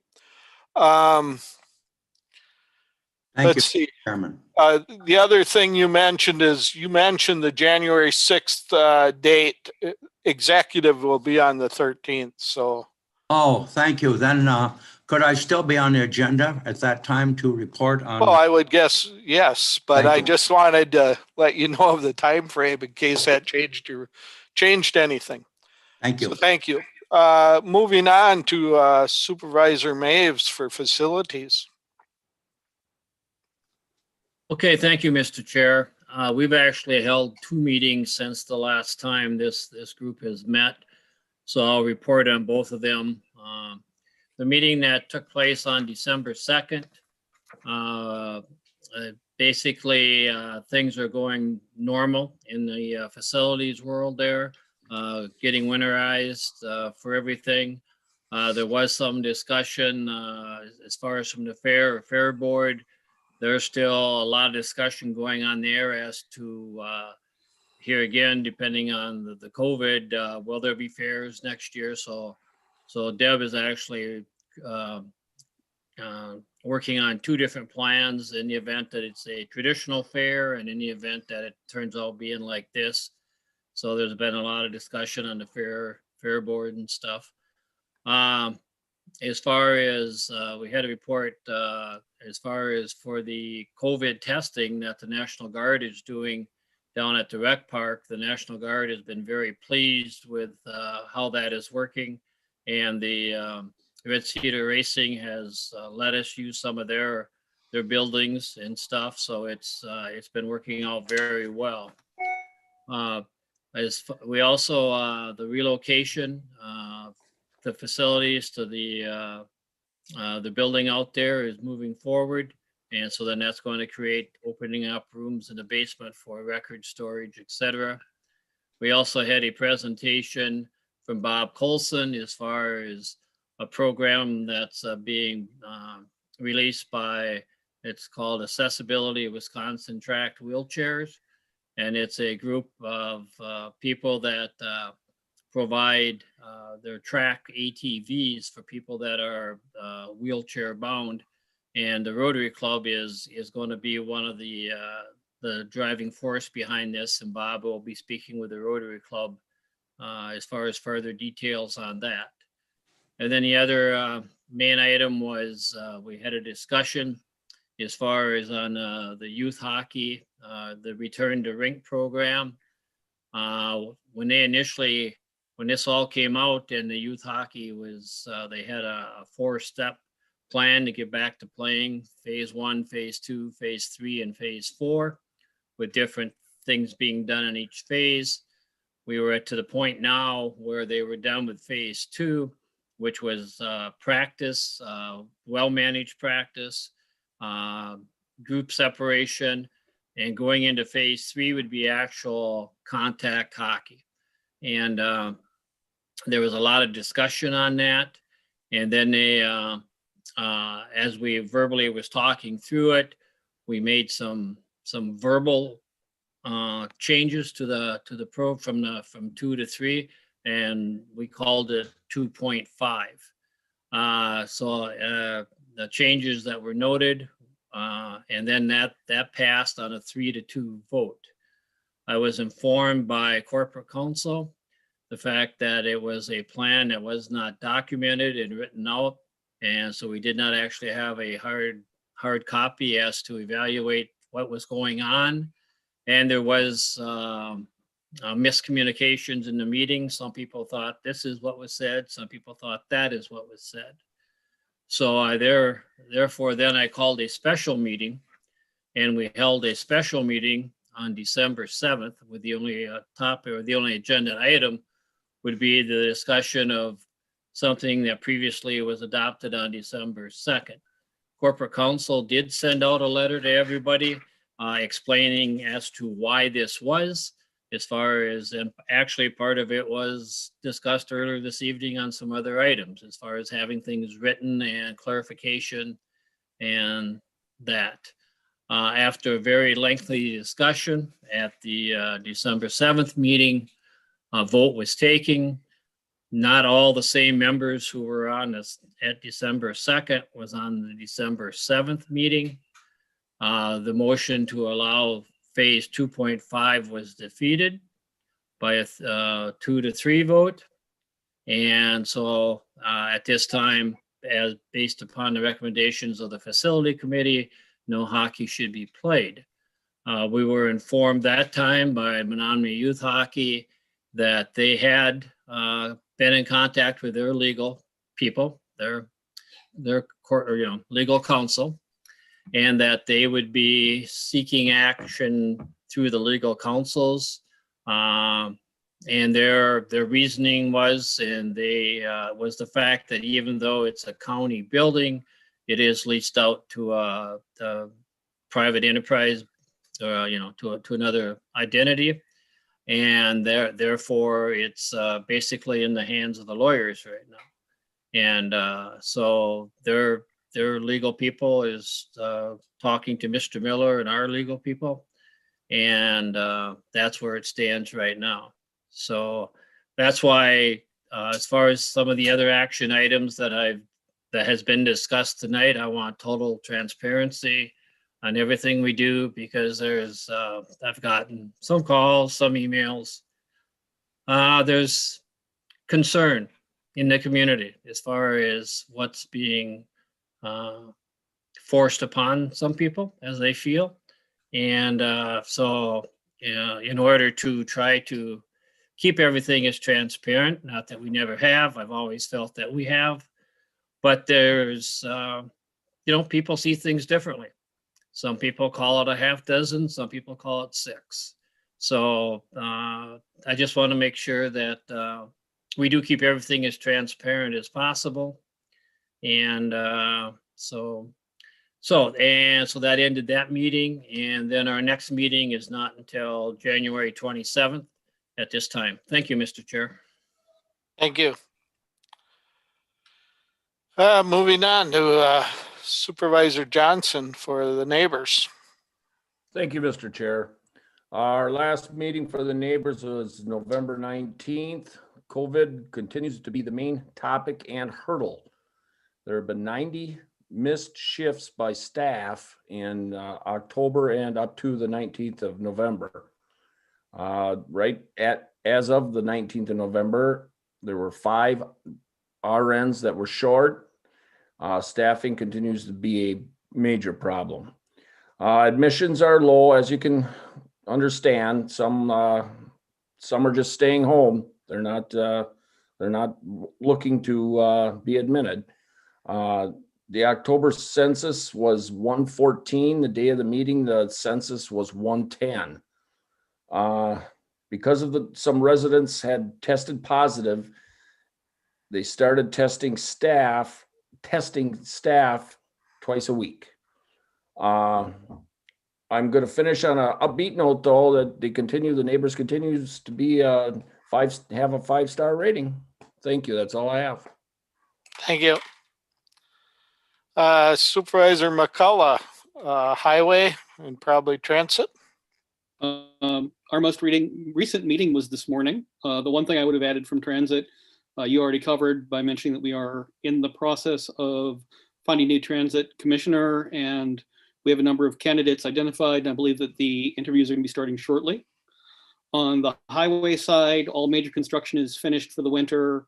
Speaker 11: Thank
Speaker 1: Let's
Speaker 11: you,
Speaker 1: see.
Speaker 11: Chairman.
Speaker 1: The other thing you mentioned is the January 6th date. Executive will be on the 13th. So.
Speaker 11: Oh, thank you. Then could I still be on the agenda at that time to report on?
Speaker 1: Well, I would guess yes, but
Speaker 11: Thank
Speaker 1: I
Speaker 11: you.
Speaker 1: just wanted to let you know of the time frame in case that changed anything.
Speaker 11: Thank you.
Speaker 1: So thank you. Moving on to Supervisor Maves for facilities.
Speaker 10: Okay, thank you, Mr. Chair. We've actually held 2 meetings since the last time this group has met. So I'll report on both of them. The meeting that took place on December 2nd, basically things are going normal in the facilities world there, getting winterized for everything. There was some discussion as far as from the fair board. There's still a lot of discussion going on there as to here again, depending on the COVID, will there be fairs next year? So Deb is actually working on 2 different plans in the event that it's a traditional fair and in the event that it turns out being like this. So there's been a lot of discussion on the fair board and stuff. As far as we had a report, as far as for the COVID testing that the National Guard is doing down at the rec park, the National Guard has been very pleased with how that is working. And the Red Cedar Racing has let us use some of their buildings and stuff. So it's been working out very well. We also, the relocation, the facilities to the building out there is moving forward. And so then that's going to create opening up rooms in the basement for record storage, etc. We also had a presentation from Bob Colson as far as a program that's being released by, it's called Accessibility Wisconsin Tracked Wheelchairs. And it's a group of people that provide their track ATVs for people that are wheelchair bound. And the Rotary Club is going to be one of the driving force behind this. And Bob will be speaking with the Rotary Club as far as further details on that. And then the other main item was we had a discussion as far as on the youth hockey, the return to rink program. When this all came out and the youth hockey was, they had a 4-step plan to get back to playing phase 1, phase 2, phase 3, and phase 4, with different things being done in each phase. We were to the point now where they were done with phase 2, which was practice, well-managed practice, group separation, and going into phase 3 would be actual contact hockey. And there was a lot of discussion on that. And then they, as we verbally was talking through it, we made some verbal changes to the pro from 2 to 3, and we called it 2.5. So the changes that were noted, and then that passed on a 3-2 vote. I was informed by corporate counsel the fact that it was a plan that was not documented and written out, and so we did not actually have a hard copy as to evaluate what was going on. And there was miscommunications in the meeting. Some people thought this is what was said. Some people thought that is what was said. So therefore, then I called a special meeting, and we held a special meeting on December 7th with the only topic, or the only agenda item would be the discussion of something that previously was adopted on December 2nd. Corporate counsel did send out a letter to everybody explaining as to why this was, as far as, and actually part of it was discussed earlier this evening on some other items, as far as having things written and clarification and that. After a very lengthy discussion at the December 7th meeting, a vote was taken. Not all the same members who were on this at December 2nd was on the December 7th meeting. The motion to allow phase 2.5 was defeated by a 2-3 vote. And so at this time, as based upon the recommendations of the facility committee, no hockey should be played. We were informed that time by Menominee Youth Hockey that they had been in contact with their legal people, their court, or legal counsel, and that they would be seeking action through the legal counsels. And their reasoning was, and they was the fact that even though it's a county building, it is leased out to a private enterprise, to another identity. And therefore, it's basically in the hands of the lawyers right now. And so their legal people is talking to Mr. Miller and our legal people. And that's where it stands right now. So that's why, as far as some of the other action items that has been discussed tonight, I want total transparency on everything we do, because I've gotten some calls, some emails. There's concern, in the community as far as what's being forced upon some people as they feel. And so, in order to try to keep everything as transparent, not that we never have, I've always felt that we have, but there's, people see things differently. Some people call it a half dozen, some people call it 6. So I just want to make sure that we do keep everything as transparent as possible. And so that ended that meeting. And then our next meeting is not until January 27th at this time. Thank you, Mr. Chair.
Speaker 1: Thank you. Moving on to Supervisor Johnson for the neighbors.
Speaker 12: Thank you, Mr. Chair. Our last meeting for the neighbors was November 19th. COVID continues to be the main topic and hurdle. There have been 90 missed shifts by staff in October and up to the 19th of November. As of the 19th of November, there were 5 RNs that were short. Staffing continues to be a major problem. Admissions are low, as you can understand. Some are just staying home. They're not looking to be admitted. The October census was 114. The day of the meeting, the census was 110. Because of some residents had tested positive, they started testing staff twice a week. I'm going to finish on an upbeat note, though, that the neighbors continues to be have a 5-star rating. Thank you. That's all I have.
Speaker 1: Thank you. Supervisor McCullough, highway and probably transit.
Speaker 7: Our most recent meeting was this morning. The one thing I would have added from transit, you already covered by mentioning that we are in the process of finding a transit commissioner, and we have a number of candidates identified, and I believe that the interviews are going to be starting shortly. On the highway side, all major construction is finished for the winter.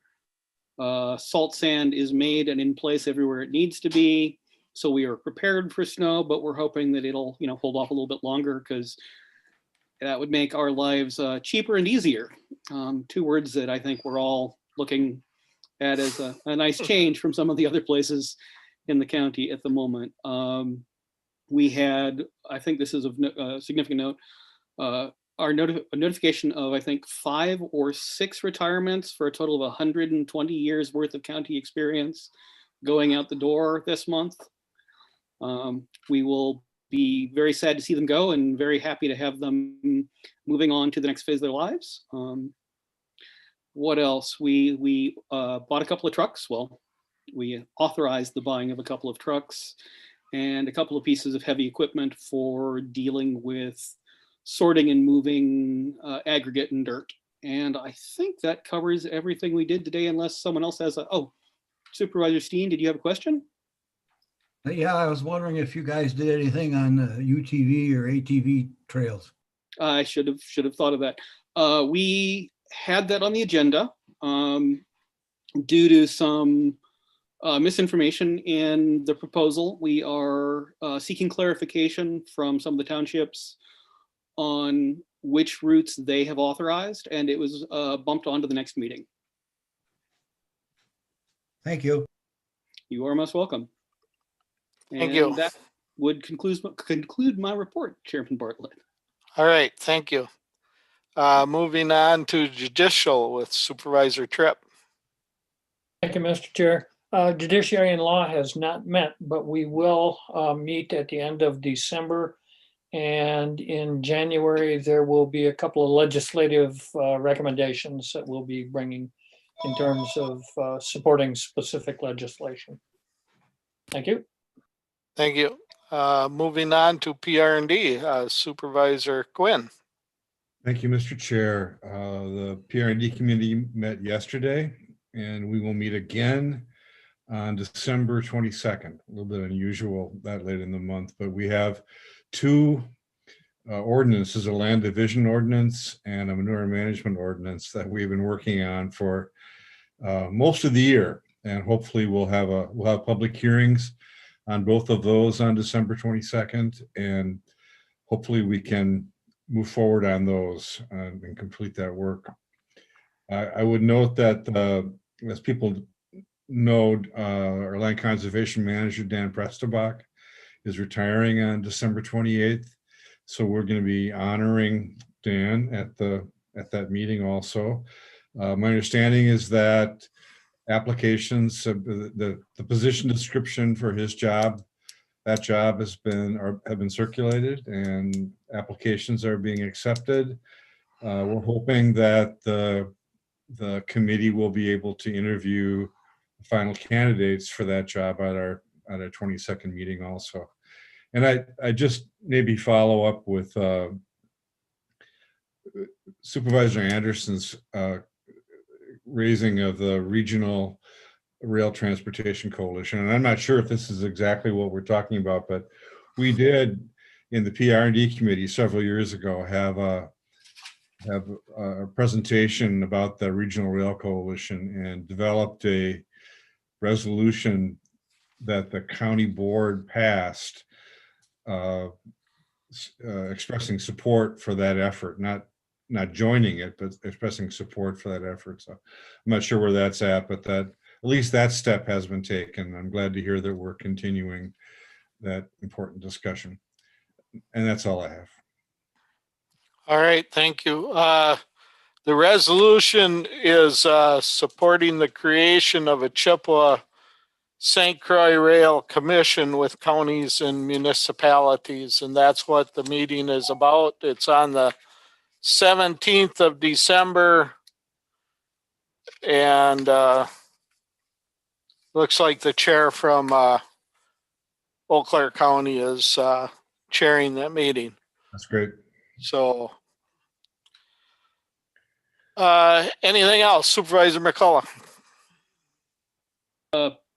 Speaker 7: Salt sand is made and in place everywhere it needs to be. So we are prepared for snow, but we're hoping that it'll hold off a little bit longer, because that would make our lives cheaper and easier. 2 words that I think we're all looking at as a nice change from some of the other places in the county at the moment. We had, I think this is of significant note, a notification of, I think, 5 or 6 retirements for a total of 120 years worth of county experience going out the door this month. We will be very sad to see them go and very happy to have them moving on to the next phase of their lives. What else? We bought a couple of trucks. Well, we authorized the buying of a couple of trucks and a couple of pieces of heavy equipment for dealing with sorting and moving aggregate and dirt. And I think that covers everything we did today, unless someone else has Supervisor Steen, did you have a question?
Speaker 13: Yeah, I was wondering if you guys did anything on UTV or ATV trails.
Speaker 7: I should have thought of that. We had that on the agenda due to some misinformation in the proposal. We are seeking clarification from some of the townships on which routes they have authorized, and it was bumped onto the next meeting.
Speaker 13: Thank you.
Speaker 7: You are most welcome.
Speaker 1: Thank you.
Speaker 7: That would conclude my report, Chairman Bartlett.
Speaker 1: All right, thank you. Moving on to Judicial with Supervisor Tripp.
Speaker 5: Thank you, Mr. Chair. Judiciary and Law has not met, but we will meet at the end of December. And in January, there will be a couple of legislative recommendations that we'll be bringing in terms of supporting specific legislation. Thank you.
Speaker 1: Thank you. Moving on to PR&D, Supervisor Quinn.
Speaker 14: Thank you, Mr. Chair. The PR&D committee met yesterday, and we will meet again on December 22nd. A little bit unusual that late in the month, but we have 2 ordinances, a land division ordinance and a manure management ordinance that we've been working on for most of the year. And hopefully we'll have public hearings on both of those on December 22nd. And hopefully we can move forward on those and complete that work. I would note that as people know, our land conservation manager, Dan Prestelbach, is retiring on December 28th. So we're going to be honoring Dan at that meeting also. My understanding is that applications, the position description for his job, that job have been circulated and applications are being accepted. We're hoping that the committee will be able to interview the final candidates for that job at our 22nd meeting also. And I just maybe follow up with Supervisor Anderson's raising of the Regional Rail Transportation Coalition. And I'm not sure if this is exactly what we're talking about, but we did in the PR&D committee several years ago have a presentation about the Regional Rail Coalition and developed a resolution that the county board passed expressing support for that effort, not joining it, but expressing support for that effort. So I'm not sure where that's at, but at least that step has been taken. I'm glad to hear that we're continuing that important discussion. And that's all I have.
Speaker 1: All right, thank you. The resolution is supporting the creation of a Chippewa St. Croix Rail Commission with counties and municipalities, and that's what the meeting is about. It's on the 17th of December, and looks like the chair from Eau Claire County is chairing that meeting.
Speaker 14: That's great.
Speaker 1: So, anything else, Supervisor McCullough?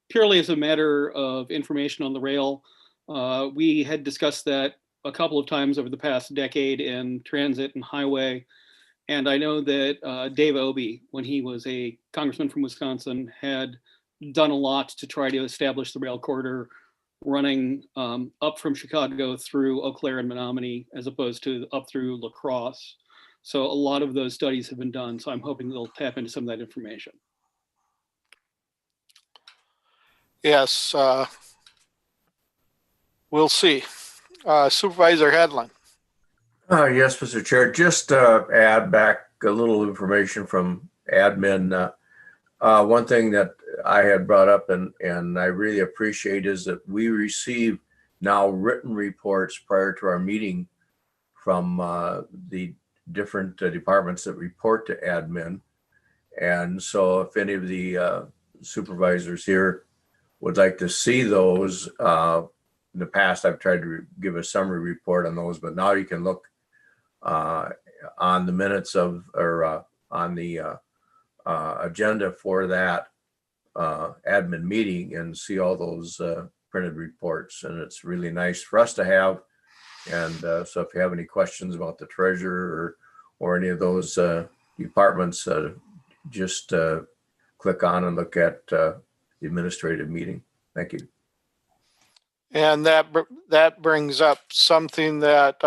Speaker 7: Purely as a matter of information on the rail, we had discussed that a couple of times over the past decade in transit and highway. And I know that Dave Obey, when he was a congressman from Wisconsin, had done a lot to try to establish the rail corridor running up from Chicago through Eau Claire and Menominee, as opposed to up through La Crosse. So a lot of those studies have been done. So I'm hoping they'll tap into some of that information.
Speaker 1: Yes, we'll see. Supervisor Hedlund.
Speaker 2: Yes, Mr. Chair, just add back a little information from admin. One thing that I had brought up and I really appreciate is that we receive now written reports prior to our meeting from the different departments that report to admin. And so if any of the supervisors here would like to see those, in the past I've tried to give a summary report on those, but now you can look on the minutes of, or on the agenda for that admin meeting and see all those printed reports. And it's really nice for us to have. And so if you have any questions about the treasurer or any of those departments, just click on and look at the administrative meeting. Thank you.
Speaker 1: And that brings up something that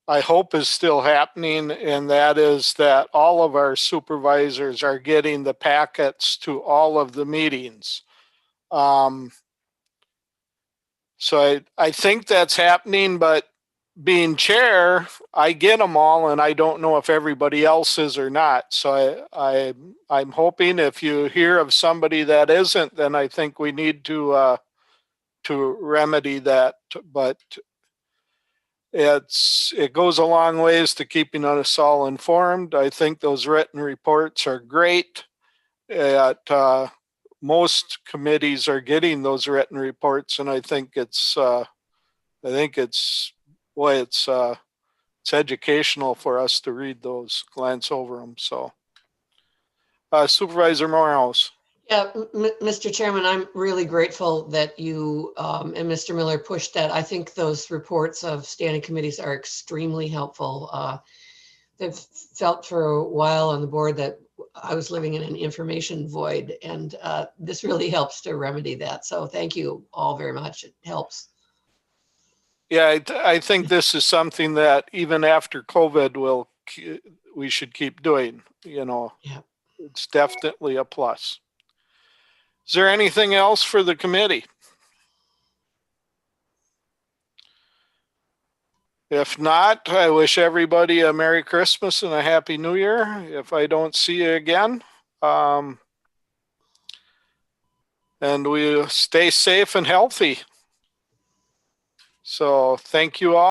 Speaker 1: I hope is still happening, and that is that all of our supervisors are getting the packets to all of the meetings. So I think that's happening, but being chair, I get them all, and I don't know if everybody else is or not. So I'm hoping if you hear of somebody that isn't, then I think we need to remedy that. But it goes a long ways to keeping us all informed. I think those written reports are great. Most committees are getting those written reports, and I think it's educational for us to read those, glance over them. So, Supervisor Morehouse.
Speaker 9: Yeah, Mr. Chairman, I'm really grateful that you and Mr. Miller pushed that. I think those reports of standing committees are extremely helpful. They've felt for a while on the board that I was living in an information void, and this really helps to remedy that. So thank you all very much. It helps.
Speaker 1: Yeah, I think this is something that even after COVID we should keep doing, you know.
Speaker 9: Yeah.
Speaker 1: It's definitely a plus. Is there anything else for the committee? If not, I wish everybody a Merry Christmas and a Happy New Year if I don't see you again. And we stay safe and healthy. So thank you all.